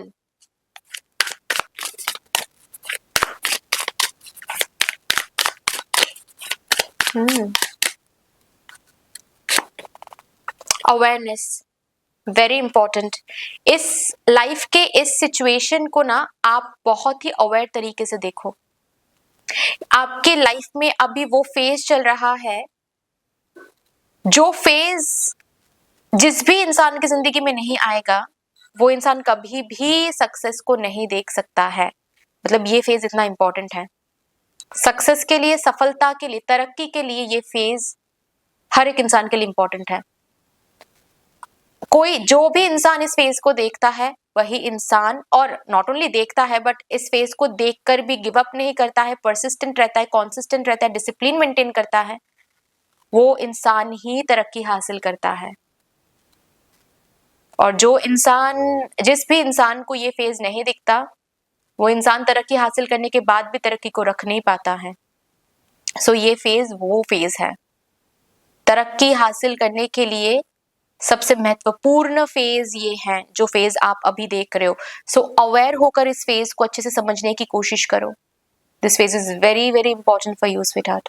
Awareness very important. इस लाइफ के इस सिचुएशन को ना आप बहुत ही अवेयर तरीके से देखो। आपके लाइफ में अभी वो फेज चल रहा है, जो फेज जिस भी इंसान की जिंदगी में नहीं आएगा, वो इंसान कभी भी सक्सेस को नहीं देख सकता है। मतलब ये फेज इतना इंपॉर्टेंट है सक्सेस के लिए, सफलता के लिए, तरक्की के लिए। ये फेज हर एक इंसान के लिए इंपॉर्टेंट है। कोई जो भी इंसान इस फेज को देखता है, वही इंसान, और नॉट ओनली देखता है बट इस फेज को देखकर भी गिव अप नहीं करता है, परसिस्टेंट रहता है, कॉन्सिस्टेंट रहता है, डिसिप्लिन मेंटेन करता है, वो इंसान ही तरक्की हासिल करता है। और जिस भी इंसान को ये फेज नहीं दिखता, वो इंसान तरक्की हासिल करने के बाद भी तरक्की को रख नहीं पाता है। सो ये फेज वो फेज है तरक्की हासिल करने के लिए सबसे महत्वपूर्ण फेज ये है जो फेज आप अभी देख रहे हो। सो अवेयर होकर इस फेज को अच्छे से समझने की कोशिश करो। This phase is very very important for you sweet heart.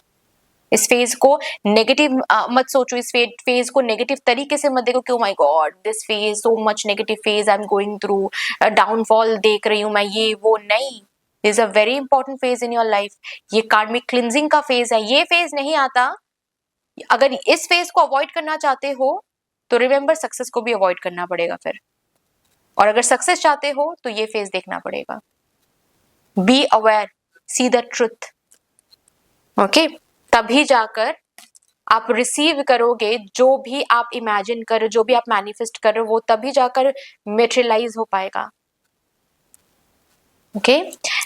इस फेज को नेगेटिव मत सोचो, इस फेज को नेगेटिव तरीके से मत देखो कि ओ my God this phase so much negative phase I am going through, downfall देख रही हूं मैं, ये वो नहीं। This is a very important phase in your life. ये कार्मिक क्लिंजिंग का फेज है। ये फेज नहीं आता। अगर इस फेज को अवॉइड करना चाहते हो तो रिमेंबर सक्सेस को भी अवॉइड करना पड़ेगा फिर, और अगर सक्सेस चाहते हो तो ये फेज देखना पड़ेगा। Be aware, see the truth, okay. तभी जाकर आप रिसीव करोगे जो भी आप इमेजिन कर रहे हो, जो भी आप मैनिफेस्ट कर रहे हो, वो तभी जाकर मेटेरियलाइज हो पाएगा। ओके।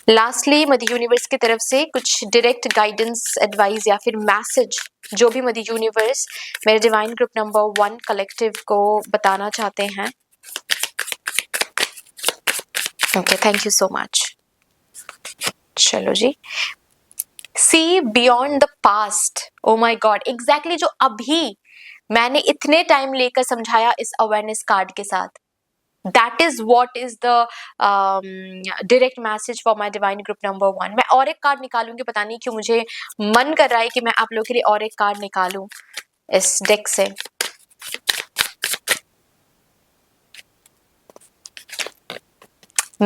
लास्टली मदर यूनिवर्स की तरफ से कुछ डायरेक्ट गाइडेंस, एडवाइस या फिर मैसेज जो भी मदर यूनिवर्स मेरे डिवाइन ग्रुप नंबर 1 कलेक्टिव को बताना चाहते हैं। Okay, thank you so much. चलो जी। See beyond the past. Oh my God, exactly जो अभी मैंने इतने टाइम लेकर समझाया इस अवेयरनेस कार्ड के साथ, that is what is the direct message for my divine group number 1। मैं और एक कार्ड निकालूंगी, पता नहीं क्यों मुझे मन कर रहा है कि मैं आप लोगों के लिए और एक कार्ड निकालूं इस डेक से।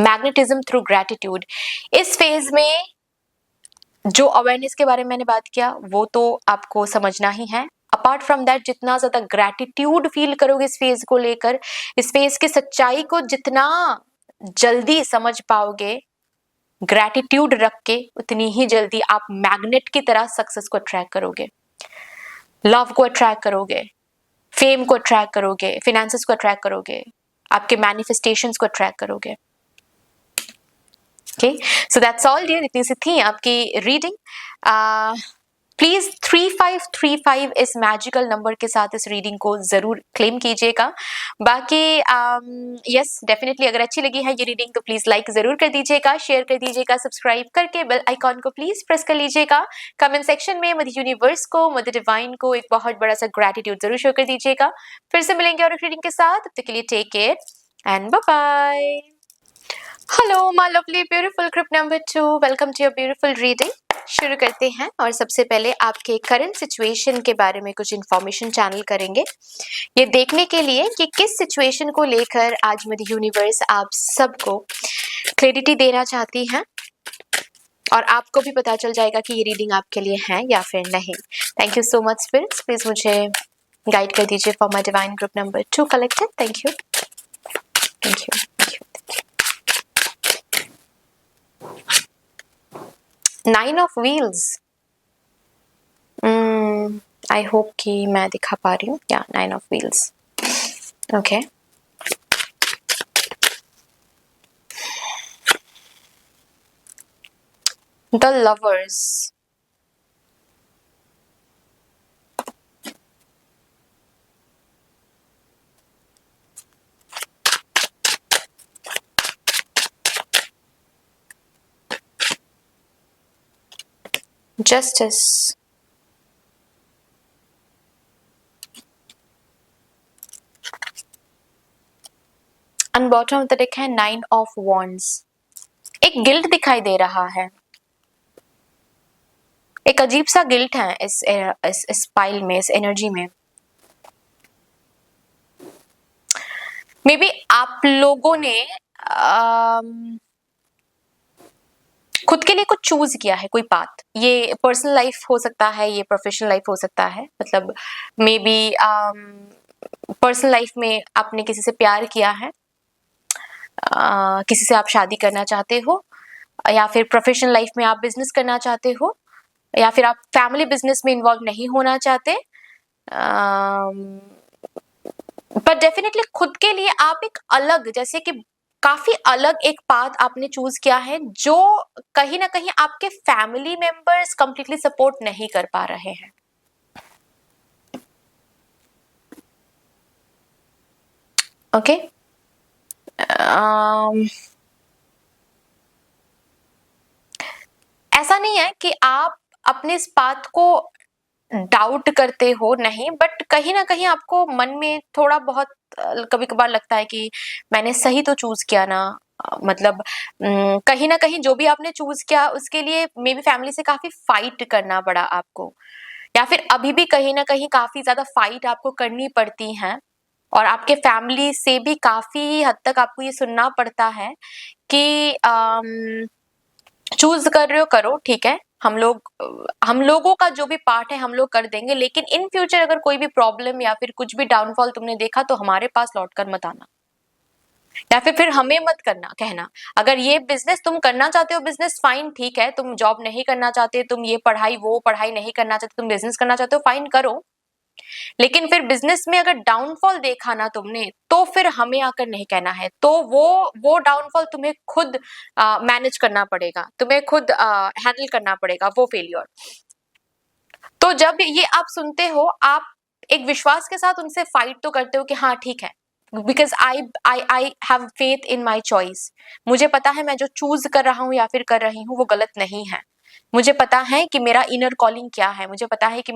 Magnetism through gratitude. इस फेज में जो अवेयरनेस के बारे में मैंने बात किया वो तो आपको समझना ही है। अपार्ट फ्रॉम दैट, जितना ज्यादा ग्रेटिट्यूड फील करोगे इस फेज को लेकर, इस फेज की सच्चाई को जितना जल्दी समझ पाओगे ग्रेटिट्यूड रख के, उतनी ही जल्दी आप मैग्नेट की तरह सक्सेस को अट्रैक्ट करोगे, लव को अट्रैक्ट करोगे, फेम को अट्रैक्ट करोगे, फिनेंसेस को अट्रैक्ट करोगे, आपके मैनिफेस्टेशंस को अट्रैक्ट करोगे। Okay, so that's all dear. इतनी सी थी आपकी रीडिंग। प्लीज 3535 इस मैजिकल नंबर के साथ इस रीडिंग को जरूर क्लेम कीजिएगा। बाकी यस डेफिनेटली अगर अच्छी लगी है ये रीडिंग तो प्लीज लाइक जरूर कर दीजिएगा, शेयर कर दीजिएगा, सब्सक्राइब करके बेल आइकॉन को प्लीज प्रेस कर लीजिएगा। कमेंट सेक्शन में मदर यूनिवर्स को, मदर डिवाइन को एक बहुत बड़ा सा ग्रेटिट्यूड जरूर शो कर दीजिएगा। फिर से मिलेंगे और एक रीडिंग के साथ, तब तक के लिए take care and bye bye. Hello my lovely beautiful group number 2, welcome to your beautiful reading. शुरू करते हैं और सबसे पहले आपके करंट सिचुएशन के बारे में कुछ इन्फॉर्मेशन चैनल करेंगे, ये देखने के लिए कि किस सिचुएशन को लेकर आज मदर यूनिवर्स आप सबको क्लैरिटी देना चाहती हैं, और आपको भी पता चल जाएगा कि ये रीडिंग आपके लिए है या फिर नहीं। Thank you so much spirits, please मुझे गाइड कर दीजिए for my divine group number 2 collective. Thank you, thank you, thank you. 9 of wheels. I hope कि मैं दिखा पा रही हूँ। या 9 of wheels, okay. The lovers. Justice. And bottom of the deck है 9 of Wands। एक गिल्ट दिखाई दे रहा है। एक अजीब सा गिल्ट है इस पाइल में, इस एनर्जी में। मे बी आप लोगों ने खुद के लिए कुछ चूज किया है, कोई पाथ। ये पर्सनल लाइफ हो सकता है, ये प्रोफेशनल लाइफ हो सकता है। मतलब मे बी पर्सनल लाइफ में आपने किसी से प्यार किया है, किसी से आप शादी करना चाहते हो, या फिर प्रोफेशनल लाइफ में आप बिजनेस करना चाहते हो, या फिर आप फैमिली बिजनेस में इन्वॉल्व नहीं होना चाहते। पर डेफिनेटली खुद के लिए आप एक अलग, जैसे कि काफी अलग एक पाथ आपने चूज किया है, जो कहीं ना कहीं आपके फैमिली मेंबर्स कंप्लीटली सपोर्ट नहीं कर पा रहे हैं। ओके ऐसा नहीं है कि आप अपने इस पाथ को डाउट करते हो, नहीं, बट कहीं ना कहीं आपको मन में थोड़ा बहुत कभी कभार लगता है कि मैंने सही तो चूज किया ना। मतलब कहीं ना कहीं जो भी आपने चूज किया उसके लिए मे बी फैमिली से काफी फाइट करना पड़ा आपको, या फिर अभी भी कहीं ना कहीं काफी ज्यादा फाइट आपको करनी पड़ती है, और आपके फैमिली से भी काफी हद तक आपको ये सुनना पड़ता है कि चूज कर रहे हो, करो, ठीक है, हम लोगों का जो भी पार्ट है हम लोग कर देंगे, लेकिन इन फ्यूचर अगर कोई भी प्रॉब्लम या फिर कुछ भी डाउनफॉल तुमने देखा तो हमारे पास लौट कर मत आना, या फिर हमें मत करना कहना। अगर ये बिजनेस तुम करना चाहते हो, बिजनेस फाइन, ठीक है, तुम जॉब नहीं करना चाहते, तुम ये पढ़ाई वो पढ़ाई नहीं करना चाहते, तुम बिजनेस करना चाहते हो, फाइन करो, लेकिन फिर बिजनेस में अगर डाउनफॉल देखा ना तुमने, तो फिर हमें आकर नहीं कहना है। तो वो डाउनफॉल तुम्हें खुद मैनेज करना पड़ेगा, तुम्हें खुद हैंडल करना पड़ेगा वो फेलियर। तो जब ये आप सुनते हो, आप एक विश्वास के साथ उनसे फाइट तो करते हो कि हाँ ठीक है, because I have faith in my choice. मुझे पता है मैं जो चूज कर रहा हूँ या फिर कर रही हूँ वो गलत नहीं है। मुझे पता है कि मेरा इनर कॉलिंग क्या है, मुझे पता है कि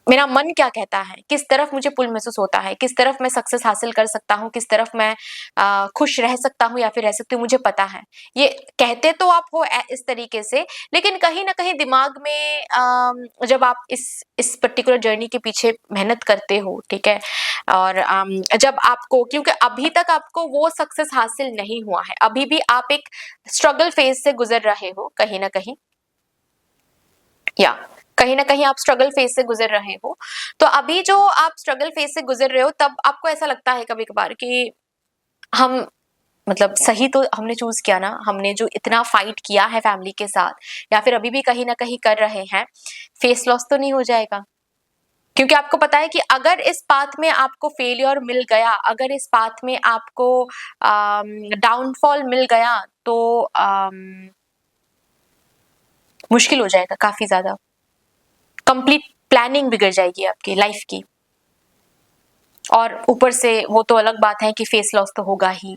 मेरा मन क्या कहता है, किस तरफ मुझे पुल महसूस होता है, किस तरफ मैं सक्सेस हासिल कर सकता हूँ, किस तरफ मैं खुश रह सकता हूँ या फिर रह सकती हूँ, मुझे पता है। ये कहते तो आप हो इस तरीके से, लेकिन कहीं ना कहीं दिमाग में जब आप इस पर्टिकुलर जर्नी के पीछे मेहनत करते हो, ठीक है, और जब आपको, क्योंकि अभी तक आपको वो सक्सेस हासिल नहीं हुआ है, अभी भी आप एक स्ट्रगल फेज से गुजर रहे हो, कहीं ना कहीं, या कहीं ना कहीं आप स्ट्रगल फेज से गुजर रहे हो। तो अभी जो आप स्ट्रगल फेज से गुजर रहे हो, तब आपको ऐसा लगता है कभी कभार कि हम, मतलब सही तो हमने चूज किया ना, हमने जो इतना फाइट किया है फैमिली के साथ, या फिर अभी भी कहीं ना कहीं कर रहे हैं, फेस लॉस तो नहीं हो जाएगा? क्योंकि आपको पता है कि अगर इस पाथ में आपको फेलियर मिल गया, अगर इस पाथ में आपको डाउनफॉल मिल गया, तो मुश्किल हो जाएगा काफी ज्यादा, कंप्लीट प्लानिंग बिगड़ जाएगी आपकी लाइफ की। और ऊपर से वो तो अलग बात है कि फेस लॉस तो होगा ही,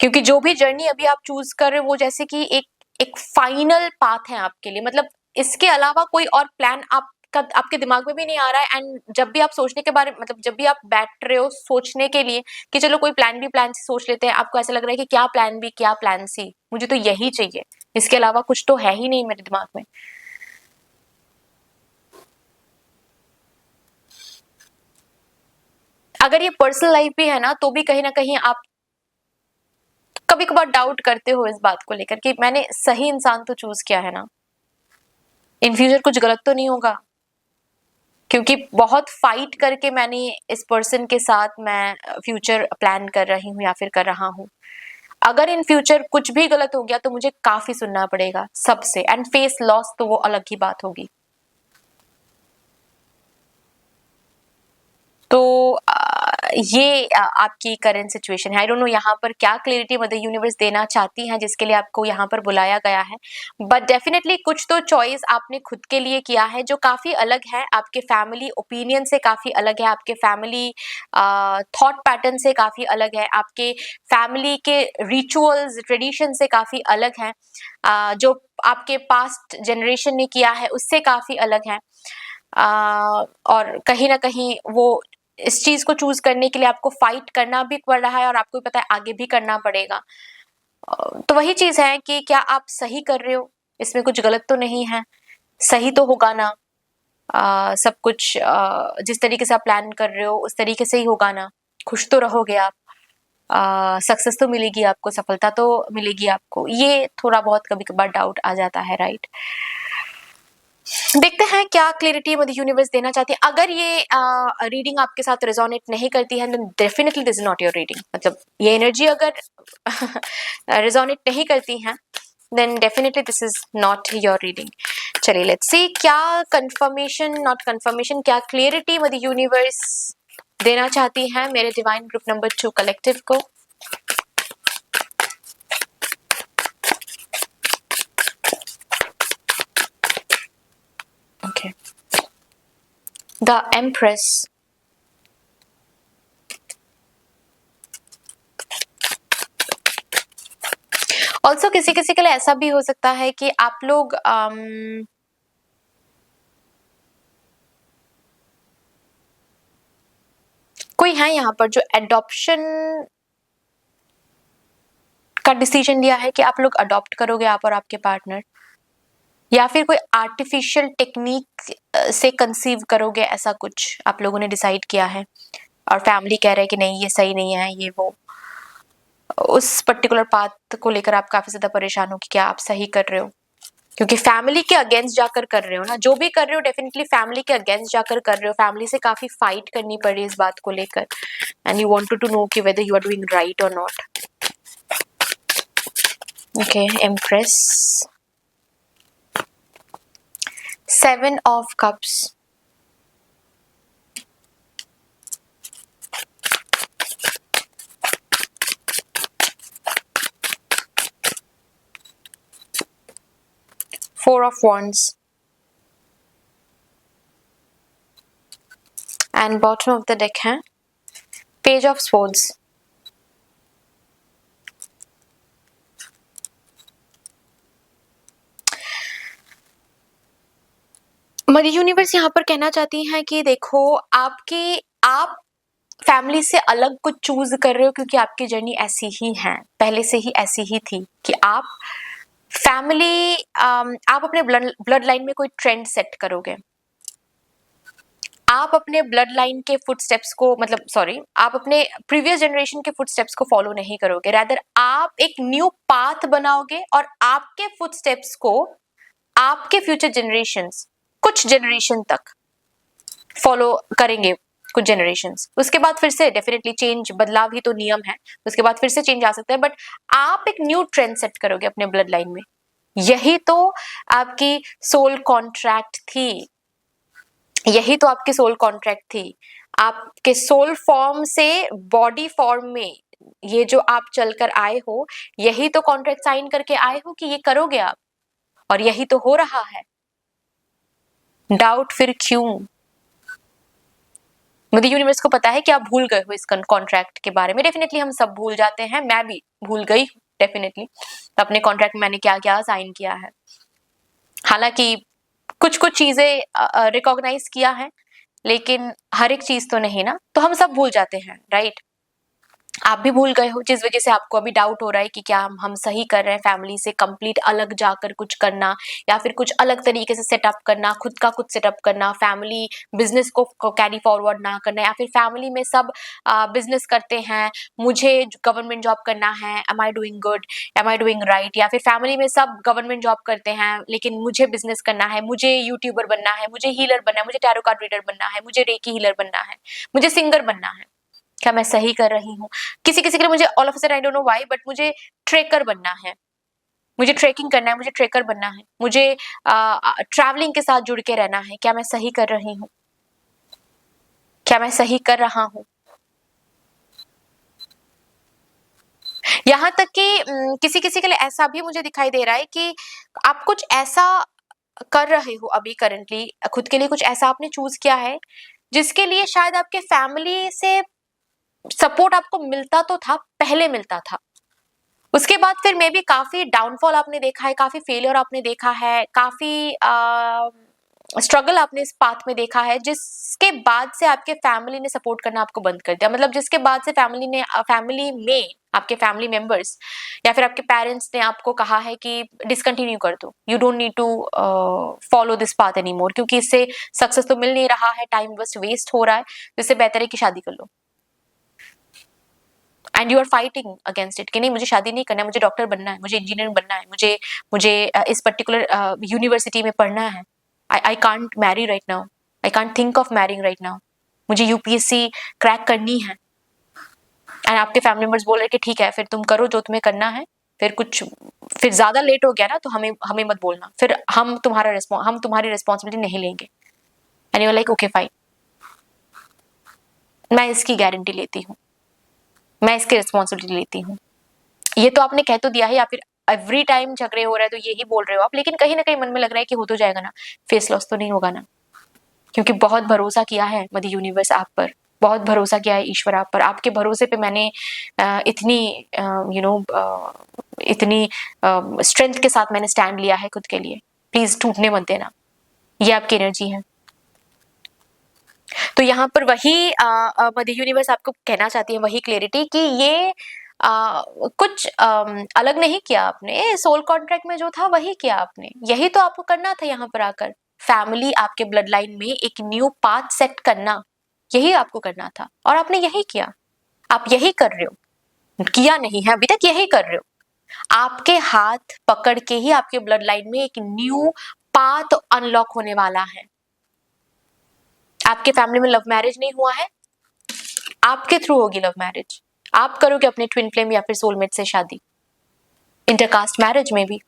क्योंकि जो भी जर्नी अभी आप चूज कर रहे हो वो जैसे कि एक फाइनल पाथ है आपके लिए। मतलब इसके अलावा कोई और प्लान आपका आपके दिमाग में भी नहीं आ रहा है। एंड जब भी आप सोचने के बारे, मतलब जब भी आप बैठ रहे हो सोचने के लिए कि चलो कोई प्लान सी सोच लेते हैं, आपको ऐसा लग रहा है कि क्या प्लान बी, क्या प्लान सी, मुझे तो यही चाहिए, इसके अलावा कुछ तो है ही नहीं मेरे दिमाग में। अगर ये पर्सनल लाइफ भी है ना, तो भी कहीं ना कहीं आप कभी कभार डाउट करते हो इस बात को लेकर कि मैंने सही इंसान तो चूज किया है ना, इन फ्यूचर कुछ गलत तो नहीं होगा, क्योंकि बहुत फाइट करके मैंने इस पर्सन के साथ मैं फ्यूचर प्लान कर रही हूँ या फिर कर रहा हूँ। अगर इन फ्यूचर कुछ भी गलत हो गया तो मुझे काफी सुनना पड़ेगा सबसे, एंड फेस लॉस तो वो अलग ही बात होगी। तो ये आपकी करंट सिचुएशन है। आई डोंट नो यहाँ पर क्या क्लैरिटी मदर यूनिवर्स देना चाहती है जिसके लिए आपको यहाँ पर बुलाया गया है, बट डेफिनेटली कुछ तो चॉइस आपने खुद के लिए किया है जो काफी अलग है, आपके फैमिली ओपिनियन से काफी अलग है, आपके फैमिली थॉट पैटर्न से काफी अलग है, आपके फैमिली के रिचुअल्स ट्रेडिशन से काफी अलग है, जो आपके पास्ट जनरेशन ने किया है उससे काफी अलग है। और कहीं ना कहीं वो इस चीज को चूज करने के लिए आपको फाइट करना भी पड़ रहा है, और आपको भी पता है आगे भी करना पड़ेगा। तो वही चीज है कि क्या आप सही कर रहे हो, इसमें कुछ गलत तो नहीं है, सही तो होगा ना। सब कुछ जिस तरीके से आप प्लान कर रहे हो उस तरीके से ही होगा ना, खुश तो रहोगे आप, सक्सेस तो मिलेगी आपको, सफलता तो मिलेगी आपको। ये थोड़ा बहुत कभी कभार डाउट आ जाता है, राइट। देखते हैं क्या क्लैरिटी मदर यूनिवर्स देना चाहती है। अगर ये रीडिंग आपके साथ रेजोनेट नहीं करती है, then definitely this is not your reading. मतलब ये एनर्जी अगर रेजोनेट नहीं करती है, then definitely this is not your reading. चलिए लेट्स सी क्या कंफर्मेशन, नॉट कंफर्मेशन, क्या क्लियरिटी मदर यूनिवर्स देना चाहती है मेरे डिवाइन ग्रुप नंबर 2 कलेक्टिव को। ओके, द एम्प्रेस, ऑल्सो किसी किसी के लिए ऐसा भी हो सकता है कि आप लोग कोई है यहाँ पर जो एडॉप्शन का डिसीजन लिया है कि आप लोग अडॉप्ट करोगे, आप और आपके पार्टनर, या फिर कोई आर्टिफिशियल टेक्निक से कंसीव करोगे, ऐसा कुछ आप लोगों ने डिसाइड किया है और फैमिली कह रहे हैं कि नहीं ये सही नहीं है, ये वो। उस पर्टिकुलर पाथ को लेकर आप काफी ज्यादा परेशान हो कि क्या आप सही कर रहे हो, क्योंकि फैमिली के अगेंस्ट जाकर कर रहे हो ना, जो भी कर रहे हो डेफिनेटली फैमिली के अगेंस्ट जाकर कर रहे हो, फैमिली से काफी फाइट करनी पड़ी इस बात को लेकर, and you wanted to know कि whether you are doing right और not. Okay, empress, 7 of cups, Four of Wands, and bottom of the deck है Page of Swords। Mother universe यहाँ पर कहना चाहती हैं कि देखो आप फैमिली से अलग कुछ चूज कर रहे हो, क्योंकि आपकी जर्नी ऐसी ही है, पहले से ही ऐसी ही थी कि आप फैमिली, आप अपने ब्लड लाइन में कोई ट्रेंड सेट करोगे, आप अपने ब्लड लाइन के फुटस्टेप्स को, मतलब सॉरी, आप अपने प्रीवियस जनरेशन के फुटस्टेप्स को फॉलो नहीं करोगे, रादर आप एक न्यू पाथ बनाओगे और आपके फुटस्टेप्स को आपके फ्यूचर जनरेशंस कुछ जनरेशन तक फॉलो करेंगे, कुछ जनरेशंस, उसके बाद फिर से डेफिनेटली चेंज, बदलाव ही तो नियम है, उसके बाद फिर से चेंज आ सकता है, बट आप एक न्यू ट्रेंड सेट करोगे अपने ब्लड लाइन में। यही तो आपकी सोल कॉन्ट्रैक्ट थी, यही तो आपकी सोल कॉन्ट्रैक्ट थी। आपके सोल फॉर्म से बॉडी फॉर्म में ये जो आप चलकर आए हो, यही तो कॉन्ट्रैक्ट साइन करके आए हो कि ये करोगे आप, और यही तो हो रहा है। डाउट फिर क्यों? मुझे यूनिवर्स को पता है कि आप भूल गए हो इस कॉन्ट्रैक्ट के बारे में, डेफिनेटली हम सब भूल जाते हैं, मैं भी भूल गई हूँ डेफिनेटली अपने कॉन्ट्रैक्ट में मैंने क्या क्या साइन किया है। हालांकि कुछ कुछ चीजें रिकॉग्नाइज किया है, लेकिन हर एक चीज तो नहीं ना, तो हम सब भूल जाते हैं, राइट। आप भी भूल गए हो, जिस वजह से आपको अभी डाउट हो रहा है कि क्या हम सही कर रहे हैं, फैमिली से कंप्लीट अलग जाकर कुछ करना, या फिर कुछ अलग तरीके से सेटअप करना, खुद का खुद सेटअप करना, फैमिली बिजनेस को कैरी फॉरवर्ड ना करना, या फिर फैमिली में सब बिजनेस करते हैं, मुझे गवर्नमेंट जॉब करना है, am I doing good, am I doing right, या फिर फैमिली में सब गवर्नमेंट जॉब करते हैं लेकिन मुझे बिजनेस करना है, मुझे यूट्यूबर बनना है, मुझे हीलर बनना है, मुझे टैरो कार्ड रीडर बनना है, मुझे रेकी हीलर बनना है, मुझे सिंगर बनना है। क्या मैं सही कर रही हूँ? किसी किसी के लिए मुझे all of a sudden I don't know why, but मुझे ट्रेकर बनना है, मुझे ट्रेकिंग करना है, मुझे ट्रेकर बनना है, मुझे ट्रैवलिंग के साथ जुड़ के रहना है। क्या मैं सही कर रही हूँ? क्या मैं सही कर रहा हूँ? यहाँ तक कि किसी किसी के लिए ऐसा भी मुझे दिखाई दे रहा है कि आप कुछ ऐसा कर रहे हो अभी करंटली, खुद के लिए कुछ ऐसा आपने चूज किया है जिसके लिए शायद आपके फैमिली से सपोर्ट आपको मिलता तो था, पहले मिलता था, उसके बाद फिर मे बी काफी डाउनफॉल आपने देखा है, काफी फेलियर आपने देखा है, काफी स्ट्रगल आपने इस पाथ में देखा है जिसके बाद से आपके फैमिली ने सपोर्ट करना आपको बंद कर दिया, मतलब जिसके बाद से फैमिली में आपके फैमिली मेंबर्स या फिर आपके पेरेंट्स ने आपको कहा है कि डिसकंटिन्यू कर दो, you don't need to follow this path any more, क्योंकि इससे सक्सेस तो मिल नहीं रहा है, टाइम बस वेस्ट हो रहा है, इससे बेहतर है कि शादी कर लो। And you are fighting against it कि नहीं मुझे शादी नहीं करना है, मुझे डॉक्टर बनना है, मुझे इंजीनियर बनना है, मुझे इस पर्टिकुलर यूनिवर्सिटी में पढ़ना है, I can't marry right now. I can't think of marrying right now. मुझे यूपीएससी क्रैक करनी है। एंड आपके फैमिली मेंबर्स बोल रहे कि ठीक है फिर तुम करो जो तुम्हें करना है, फिर ज्यादा लेट हो गया ना तो हमें मत बोलना, फिर हम तुम्हारी रिस्पॉन्सिबिलिटी नहीं लेंगे। And you are like okay fine, मैं इसकी गारंटी लेती हूँ, मैं इसकी रिस्पॉन्सिबिलिटी लेती हूँ। ये तो आपने कह तो दिया है, या फिर एवरी टाइम झगड़े हो रहे हैं तो यही बोल रहे हो आप, लेकिन कहीं ना कहीं मन में लग रहा है कि हो तो जाएगा ना, फेस लॉस तो नहीं होगा ना, क्योंकि बहुत भरोसा किया है मदर यूनिवर्स आप पर, बहुत भरोसा किया है ईश्वर आप पर, आपके भरोसे पे मैंने इतनी इतनी स्ट्रेंथ के साथ मैंने स्टैंड लिया है खुद के लिए, प्लीज टूटने मत देना, ये आपकी एनर्जी है। तो यहाँ पर वही मदर यूनिवर्स आपको कहना चाहती है, वही क्लैरिटी कि ये कुछ अलग नहीं किया आपने, सोल कॉन्ट्रैक्ट में जो था वही किया आपने, यही तो आपको करना था यहाँ पर आकर, फैमिली आपके ब्लड लाइन में एक न्यू पाथ सेट करना, यही आपको करना था और आपने यही किया, आप यही कर रहे हो, किया नहीं है अभी तक, यही कर रहे हो। आपके हाथ पकड़ के ही आपके ब्लड लाइन में एक न्यू पाथ अनलॉक होने वाला है। आपके फैमिली में लव मैरिज नहीं हुआ है, आपके थ्रू होगी लव मैरिज, आप करोगे अपने ट्विन फ्लेम या फिर सोलमेट से शादी, इंटरकास्ट मैरिज में भी।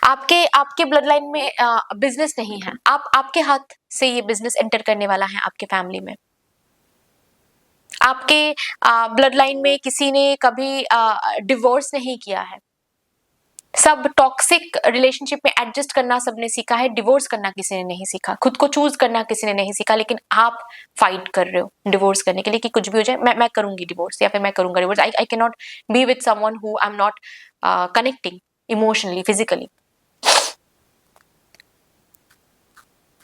आपके ब्लड लाइन में बिजनेस नहीं है, आपके हाथ से ये बिजनेस एंटर करने वाला है आपके फैमिली में। आपके ब्लड लाइन में किसी ने कभी डिवोर्स नहीं किया है, सब टॉक्सिक रिलेशनशिप में एडजस्ट करना सबने सीखा है, डिवोर्स करना किसी ने नहीं सीखा, खुद को चूज करना किसी ने नहीं सीखा, लेकिन आप फाइट कर रहे हो डिवोर्स करने के लिए कि कुछ भी हो जाए मैं करूंगी डिवोर्स या फिर मैं करूंगा divorce, I can not be with someone who I am not connecting emotionally physically.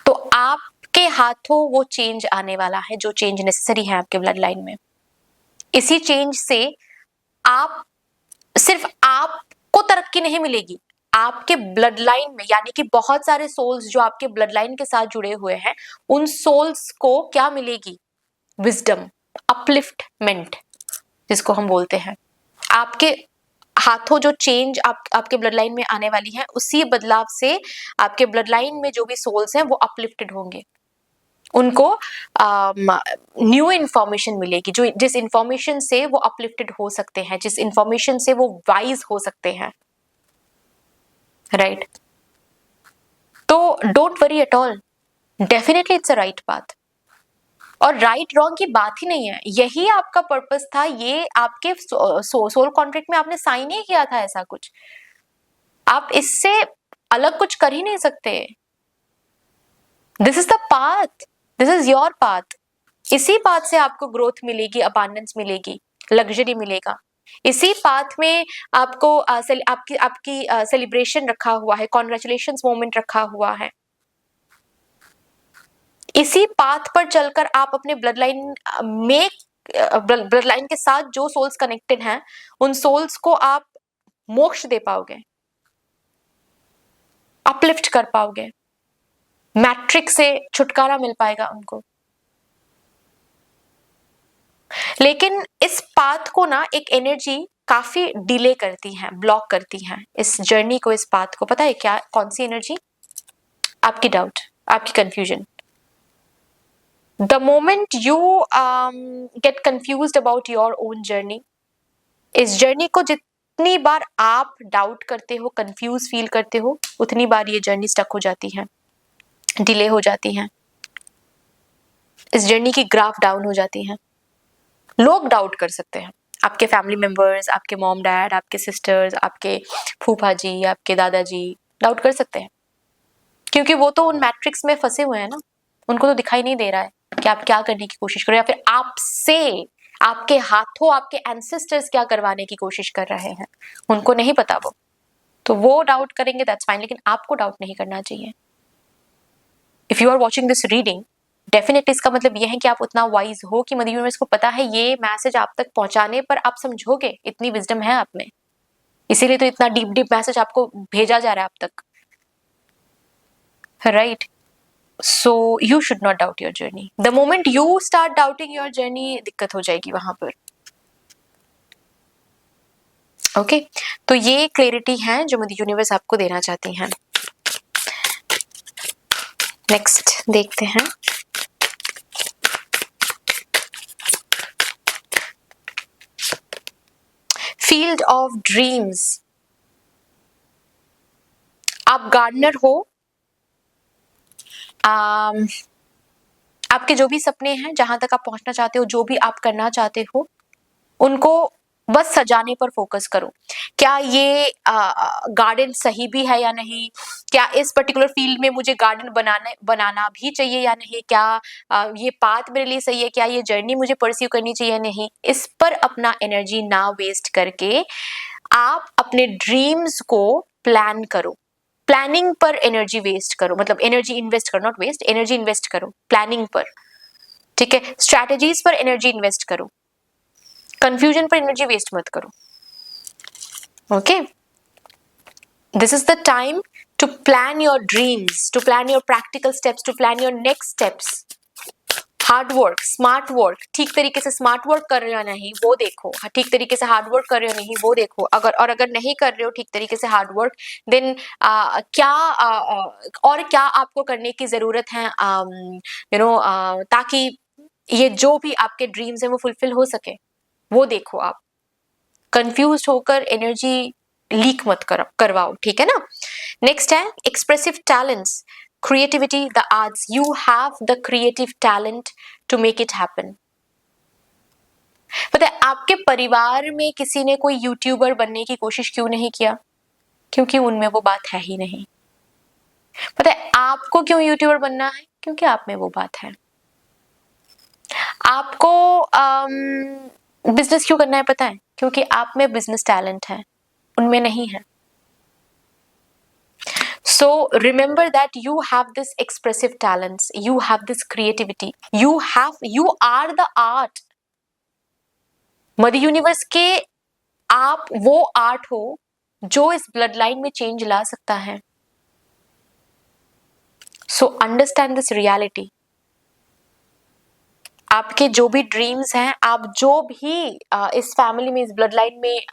तो आपके हाथों वो चेंज आने वाला है जो चेंज नेसेसरी है आपके ब्लड लाइन में। इसी चेंज से आप सिर्फ आपको तरक्की नहीं मिलेगी, आपके ब्लड लाइन में यानी कि बहुत सारे सोल्स जो आपके ब्लड लाइन के साथ जुड़े हुए हैं, उन सोल्स को क्या मिलेगी? विजडम, अपलिफ्टमेंट जिसको हम बोलते हैं। आपके हाथों जो चेंज आपके ब्लड लाइन में आने वाली है, उसी बदलाव से आपके ब्लड लाइन में जो भी सोल्स हैं वो अपलिफ्टेड होंगे, उनको न्यू इंफॉर्मेशन मिलेगी, जो जिस इंफॉर्मेशन से वो अपलिफ्टेड हो सकते हैं, जिस इंफॉर्मेशन से वो वाइज हो सकते हैं, राइट? तो don't worry at all, definitely it's a right path, और राइट रॉन्ग की बात ही नहीं है, यही आपका पर्पस था, ये आपके सोल कॉन्ट्रैक्ट में आपने साइन ही किया था ऐसा कुछ, आप इससे अलग कुछ कर ही नहीं सकते। This is the path, this is your path, इसी पाथ से आपको ग्रोथ मिलेगी, अबांडेंस मिलेगी, लग्जरी मिलेगा, इसी पाथ में आपको आपकी सेलिब्रेशन रखा हुआ है, कॉन्ग्रेचुलेशंस मोमेंट रखा हुआ है, इसी पाथ पर चलकर आप अपने ब्लड लाइन में ब्लड लाइन के साथ जो सोल्स कनेक्टेड हैं, उन सोल्स को आप मोक्ष दे पाओगे, अपलिफ्ट कर पाओगे, मैट्रिक्स से छुटकारा मिल पाएगा उनको। लेकिन इस पाथ को ना एक एनर्जी काफी डिले करती है, ब्लॉक करती है इस जर्नी को, इस पाथ को। पता है क्या, कौन सी एनर्जी? आपकी डाउट, आपकी confusion. The moment you get confused about your own journey, इस जर्नी को जितनी बार आप डाउट करते हो, कंफ्यूज फील करते हो, उतनी बार ये जर्नी स्टक हो जाती है, डिले हो जाती है, इस जर्नी की ग्राफ डाउन हो जाती है। लोग डाउट कर सकते हैं, आपके फैमिली मेंबर्स, आपके मॉम डैड, आपके सिस्टर्स, आपके फूफा जी, आपके दादाजी डाउट कर सकते हैं, क्योंकि वो तो उन मैट्रिक्स में फंसे हुए हैं ना, उनको तो दिखाई नहीं दे रहा है कि आप क्या करने की कोशिश करो, या फिर आपसे, आपके हाथों आपके एंसेस्टर्स क्या करवाने की कोशिश कर रहे हैं, उनको नहीं पता वो। तो वो डाउट करेंगे दैट्स फाइन, लेकिन आपको डाउट नहीं करना चाहिए. If you are watching this reading, definitely इसका मतलब ये है कि आप उतना वाइज हो कि मदर यूनिवर्स को पता है ये मैसेज आप तक पहुंचाने पर आप समझोगे, इतनी विजडम है आप में, इसीलिए तो इतना डीप डीप मैसेज आपको भेजा जा रहा है अब तक, right? So you should not doubt your journey. The moment you start doubting your journey, दिक्कत हो जाएगी वहां पर. ओके तो ये क्लैरिटी है जो मदर यूनिवर्स आपको देना चाहती हैं. नेक्स्ट देखते हैं. Field of dreams. आप गार्डनर हो, आपके जो भी सपने हैं, जहां तक आप पहुंचना चाहते हो, जो भी आप करना चाहते हो, उनको बस सजाने पर फोकस करो. क्या ये गार्डन सही भी है या नहीं, क्या इस पर्टिकुलर फील्ड में मुझे गार्डन बनाना भी चाहिए या नहीं, क्या ये पाथ मेरे लिए सही है, क्या ये जर्नी मुझे परस्यू करनी चाहिए या नहीं, इस पर अपना एनर्जी ना वेस्ट करके आप अपने ड्रीम्स को प्लान करो. प्लानिंग पर एनर्जी वेस्ट करो, मतलब एनर्जी इन्वेस्ट करो, नॉट वेस्ट, एनर्जी इन्वेस्ट करो प्लानिंग पर. ठीक है, स्ट्रैटेजीज पर एनर्जी इन्वेस्ट करो, कंफ्यूजन पर एनर्जी वेस्ट मत करो. Okay, this is the time to plan your dreams, to plan your practical steps, to plan your next steps. Hard work, smart work, ठीक तरीके से स्मार्ट वर्क कर रहे हो नहीं वो देखो, ठीक तरीके से हार्ड वर्क कर रहे हो नहीं वो देखो. अगर नहीं कर रहे हो ठीक तरीके से हार्ड वर्क, देन क्या और क्या आपको करने की जरूरत है, ताकि ये जो भी आपके ड्रीम्स हैं वो फुलफिल हो सके, वो देखो. आप कंफ्यूज होकर एनर्जी लीक मत करवाओ, ठीक है ना. नेक्स्ट है expressive talents, creativity, the arts. You have the creative talent to make it happen. पता है आपके परिवार में किसी ने कोई यूट्यूबर बनने की कोशिश क्यों नहीं किया? क्योंकि उनमें वो बात है ही नहीं. पता है आपको क्यों यूट्यूबर बनना है? क्योंकि आप में वो बात है. आपको बिजनेस क्यों करना है पता है? क्योंकि आप में बिजनेस टैलेंट है, उनमें नहीं है. So remember that you have this expressive talents, you have this creativity, you are the art. Mother universe के आप वो आर्ट हो जो इस ब्लड लाइन में चेंज ला सकता है. So understand this reality. आपके जो भी ड्रीम्स हैं, आप जो भी इस फैमिली में, इस ब्लड लाइन में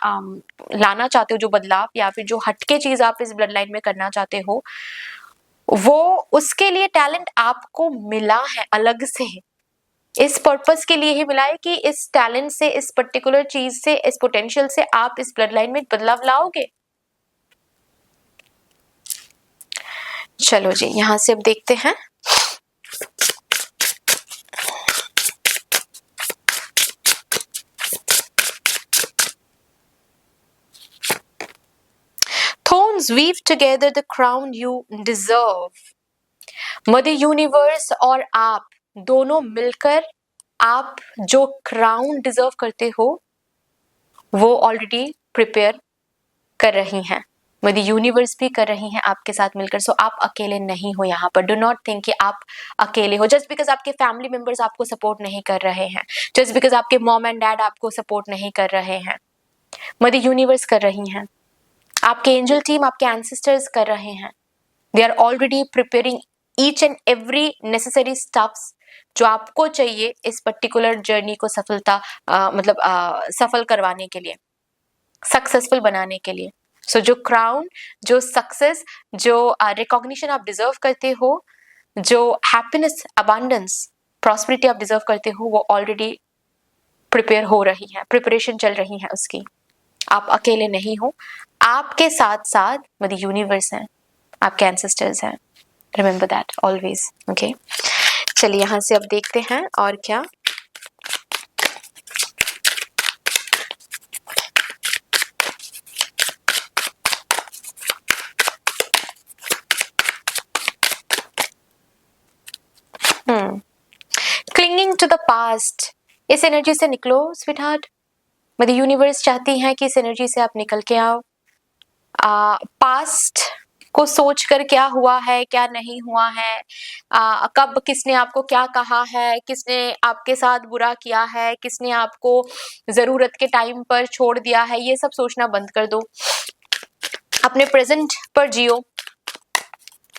लाना चाहते हो, जो बदलाव या फिर जो हटके चीज आप इस ब्लड लाइन में करना चाहते हो, वो उसके लिए टैलेंट आपको मिला है अलग से. इस पर्पस के लिए ही मिला है कि इस टैलेंट से, इस पर्टिकुलर चीज से, इस पोटेंशियल से आप इस ब्लड लाइन में बदलाव लाओगे. चलो जी, यहां से अब देखते हैं. Thorns weave together the crown you deserve. Mother universe और आप दोनों मिलकर आप जो क्राउन डिजर्व करते हो वो ऑलरेडी प्रिपेयर कर रही हैं. मदर यूनिवर्स भी कर रही हैं आपके साथ मिलकर. सो आप अकेले नहीं हो यहाँ पर. डू नॉट थिंक कि आप अकेले हो. जस्ट बिकॉज आपके फैमिली मेंबर्स आपको सपोर्ट नहीं कर रहे हैं, जस्ट बिकॉज आपके मॉम एंड डैड आपको सपोर्ट नहीं कर रहे हैं, मदर यूनिवर्स कर रही हैं. आपके एंजल टीम, आपके एंसेस्टर्स कर रहे हैं. They are already preparing each and every necessary steps जो आपको चाहिए इस पर्टिकुलर जर्नी को सफल करवाने के लिए, सक्सेसफुल बनाने के लिए. सो जो क्राउन, जो सक्सेस, जो रिकॉग्निशन आप डिजर्व करते हो, जो हैप्पीनेस, अबंडेंस, प्रॉस्पेरिटी आप डिजर्व करते हो, वो ऑलरेडी प्रिपेयर हो रही है, प्रिपरेशन चल रही है उसकी. आप अकेले नहीं हो, आपके साथ साथ मदर यूनिवर्स हैं, आपके एंसेस्टर्स हैं. Remember that always. ओके, चलिए यहां से अब देखते हैं और क्या. क्लिंगिंग टू द पास्ट, इस एनर्जी से निकलो स्वीट हार्ट. मदर यूनिवर्स चाहती हैं कि इस एनर्जी से आप निकल के आओ. पास्ट को सोचकर क्या हुआ है, क्या नहीं हुआ है, कब किसने आपको क्या कहा है, किसने आपके साथ बुरा किया है, किसने आपको जरूरत के टाइम पर छोड़ दिया है, ये सब सोचना बंद कर दो। अपने प्रेजेंट पर जियो।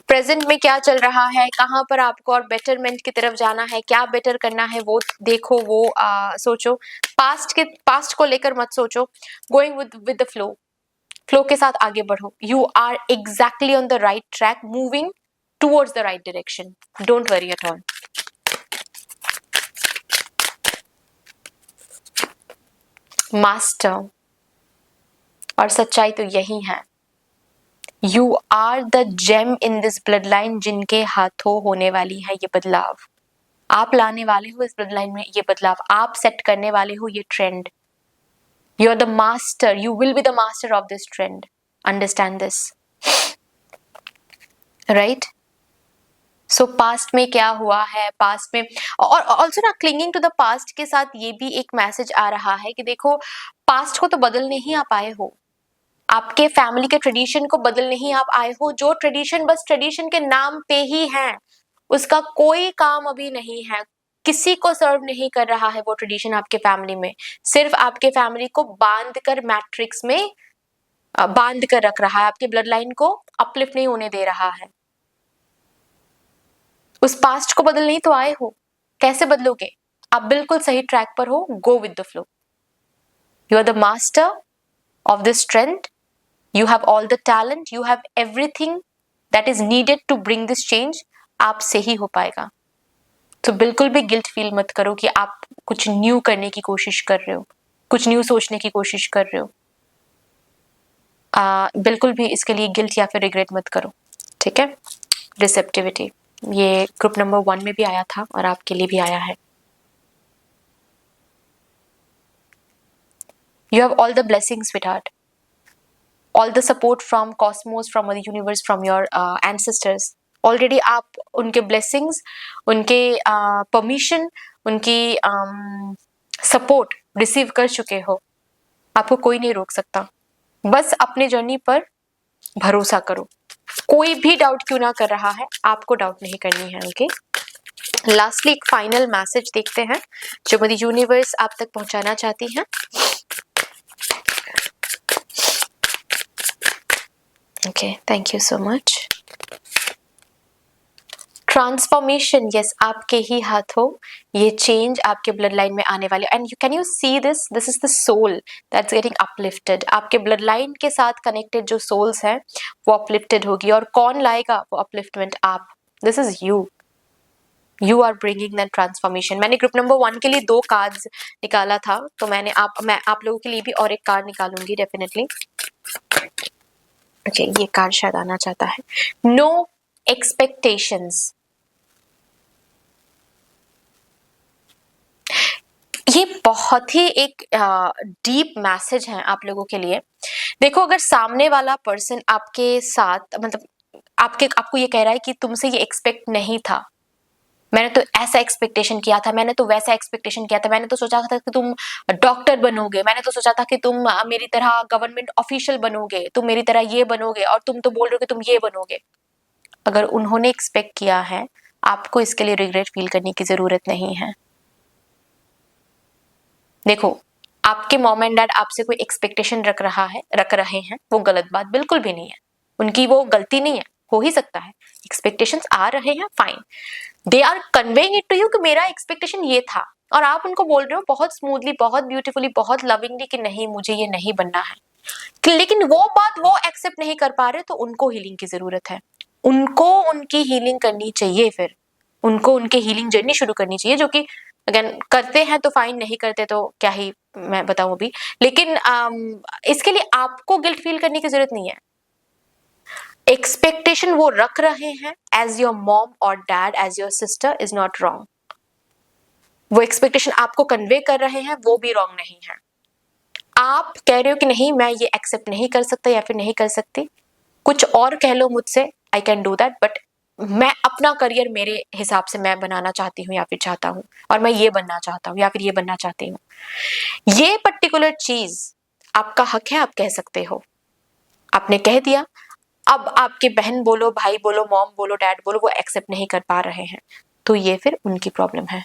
प्रेजेंट में क्या चल रहा है, कहाँ पर आपको और बेटरमेंट की तरफ जाना है, क्या बेटर करना है वो देखो, वो सोचो। पास्ट को लेकर मत सोचो। गोइंग विद द फ्लो के साथ आगे बढ़ो। You are exactly on the right track, moving towards the right direction. Don't worry at all. Master, और सच्चाई तो यही है, you are the gem in this blood line जिनके हाथों होने वाली है ये बदलाव। आप लाने वाले हो इस ब्लड लाइन में ये बदलाव, आप सेट करने वाले हो ये trend. You are the master, you will be the master of this trend. Understand this, right? So past में क्या हुआ है, पास्ट में, और ऑल्सो ना क्लिंगिंग टू द पास्ट के साथ ये भी एक मैसेज आ रहा है कि देखो, पास्ट को तो बदल नहीं आ पाए हो, आपके फैमिली के ट्रेडिशन को बदल नहीं आप आए हो। जो ट्रेडिशन बस ट्रेडिशन के नाम पे ही है, उसका कोई काम अभी नहीं है, किसी को सर्व नहीं कर रहा है वो ट्रेडिशन आपके फैमिली में। सिर्फ आपके फैमिली को बांध कर मैट्रिक्स में बांध कर रख रहा है, आपके ब्लड लाइन को अपलिफ्ट नहीं होने दे रहा है। उस पास्ट को बदल नहीं तो आए हो, कैसे बदलोगे? आप बिल्कुल सही ट्रैक पर हो। Go with the flow. You are the master of this trend, you have all the talent, you have everything that is needed to bring this change। आपसे ही हो पाएगा। तो बिल्कुल भी गिल्ट फील मत करो कि आप कुछ न्यू करने की कोशिश कर रहे हो, कुछ न्यू सोचने की कोशिश कर रहे हो। बिल्कुल भी इसके लिए गिल्ट या फिर रिग्रेट मत करो, ठीक है? रिसेप्टिविटी, ये ग्रुप नंबर 1 में भी आया था और आपके लिए भी आया है। You have all the blessings, sweetheart. All the support from cosmos, from the universe, from your ancestors. Already आप उनके blessings, उनके permission, उनकी support receive कर चुके हो। आपको कोई नहीं रोक सकता। बस अपने जर्नी पर भरोसा करो। कोई भी डाउट क्यों ना कर रहा है, आपको डाउट नहीं करनी है। ओके, लास्टली एक फाइनल मैसेज देखते हैं जो मेरी यूनिवर्स आप तक पहुंचाना चाहती है। Okay, thank you so much. Transformation, yes, आपके ही हाथों ये चेंज आपके ब्लड लाइन में आने वाले। And can you see this, this is the soul that's getting uplifted. आपके ब्लड लाइन के साथ कनेक्टेड जो सोल्स हैं वो अपलिफ्टेड होगी। और कौन लाएगा वो अपलिफ्टमेंट? आप। This is you are bringing that transformation. मैंने ग्रुप नंबर 1 के लिए 2 कार्ड्स निकाला था, तो मैं आप लोगों के लिए भी और एक कार्ड निकालूंगी डेफिनेटली। ओके, ये कार्ड शायद आना चाहता है। No expectations. ये बहुत ही एक डीप मैसेज है आप लोगों के लिए। देखो, अगर सामने वाला पर्सन आपके साथ मतलब आपको ये कह रहा है कि तुमसे ये एक्सपेक्ट नहीं था, मैंने तो ऐसा एक्सपेक्टेशन किया था, मैंने तो वैसा एक्सपेक्टेशन किया था, मैंने तो सोचा था कि तुम डॉक्टर बनोगे, मैंने तो सोचा था कि तुम मेरी तरह गवर्नमेंट ऑफिशियल बनोगे, तुम मेरी तरह ये बनोगे, और तुम तो बोल रहे हो कि तुम ये बनोगे। अगर उन्होंने एक्सपेक्ट किया है, आपको इसके लिए रिग्रेट फील करने की जरूरत नहीं है। देखो, आपके मॉम एंड डैड आपसे कोई एक्सपेक्टेशन रख रहे हैं, वो गलत बात बिल्कुल भी नहीं है, उनकी वो गलती नहीं है। हो ही सकता है एक्सपेक्टेशंस आ रहे हैं, fine, they are conveying it to you कि मेरा एक्सपेक्टेशन ये था, और आप उनको बोल रहे हो बहुत स्मूथली, बहुत ब्यूटीफुली, बहुत लविंगली कि नहीं, मुझे ये नहीं बनना है। लेकिन वो बात वो एक्सेप्ट नहीं कर पा रहे, तो उनको हीलिंग की जरूरत है। उनको उनकी हीलिंग करनी चाहिए, फिर उनको उनकी हीलिंग जर्नी शुरू करनी चाहिए, जो कि अगेन करते हैं तो फाइन, नहीं करते तो क्या ही मैं बताऊं अभी। लेकिन इसके लिए आपको गिल्ट फील करने की जरूरत नहीं है। एक्सपेक्टेशन वो रख रहे हैं एज योर मॉम और dad, as your sister, is not wrong. वो एक्सपेक्टेशन आपको कन्वे कर रहे हैं, वो भी रॉन्ग नहीं है। आप कह रहे हो कि नहीं, मैं ये एक्सेप्ट नहीं कर सकता या फिर नहीं कर सकती, कुछ और कह लो मुझसे, I can do that, but मैं अपना करियर मेरे हिसाब से मैं बनाना चाहती हूँ या फिर चाहता हूँ, और मैं ये बनना चाहता हूँ या फिर ये बनना चाहती हूँ। ये पर्टिकुलर चीज आपका हक है, आप कह सकते हो। आपने कह दिया, अब आपके बहन बोलो, भाई बोलो, मॉम बोलो, डैड बोलो, वो एक्सेप्ट नहीं कर पा रहे हैं, तो ये फिर उनकी प्रॉब्लम है।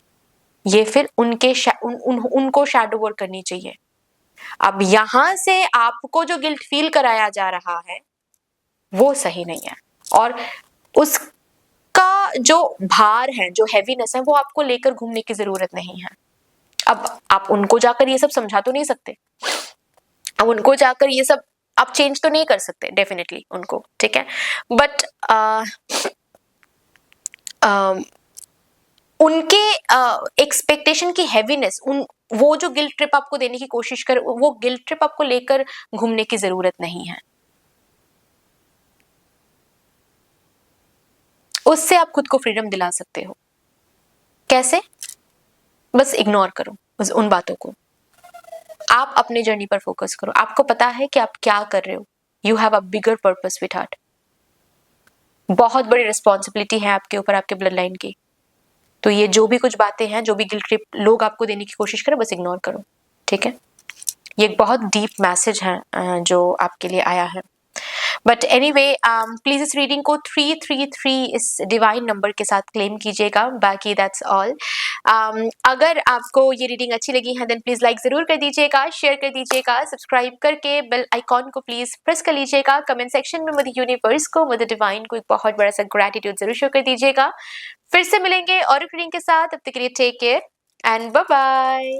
ये फिर उनको शैडो वर्क करनी चाहिए। अब यहां से आपको जो गिल्ट फील कराया जा रहा है वो सही नहीं है, और उसका जो भार है, जो हैवीनेस है, वो आपको लेकर घूमने की जरूरत नहीं है। अब आप उनको जाकर ये सब समझा तो नहीं सकते, अब उनको जाकर ये सब आप चेंज तो नहीं कर सकते डेफिनेटली उनको, ठीक है, बट उनके एक्सपेक्टेशन की हैवीनेस, वो जो गिल्ट ट्रिप आपको देने की कोशिश कर, वो गिल्ट ट्रिप आपको लेकर घूमने की जरूरत नहीं है। उससे आप खुद को फ्रीडम दिला सकते हो। कैसे? बस इग्नोर करो बस उन बातों को, आप अपने जर्नी पर फोकस करो। आपको पता है कि आप क्या कर रहे हो। You have a bigger purpose with heart. बहुत बड़ी रिस्पॉन्सिबिलिटी है आपके ऊपर, आपके ब्लड लाइन की। तो ये जो भी कुछ बातें हैं, जो भी गिल्ट ट्रिप लोग आपको देने की कोशिश करें, बस इग्नोर करो, ठीक है। ये एक बहुत डीप मैसेज है जो आपके लिए आया है। बट एनीवे, प्लीज इस रीडिंग को 333 इस डिवाइन नंबर के साथ क्लेम कीजिएगा। बाकी दैट्स ऑल। अगर आपको ये रीडिंग अच्छी लगी है देन प्लीज लाइक जरूर कर दीजिएगा, शेयर कर दीजिएगा, सब्सक्राइब करके बेल आइकॉन को प्लीज प्रेस कर लीजिएगा। कमेंट सेक्शन में मदर यूनिवर्स को, मदर डिवाइन को एक बहुत बड़ा सा ग्रेटिट्यूड जरूर शो कर दीजिएगा। फिर से मिलेंगे और रीडिंग के साथ, अब तक के लिए take care and bye bye.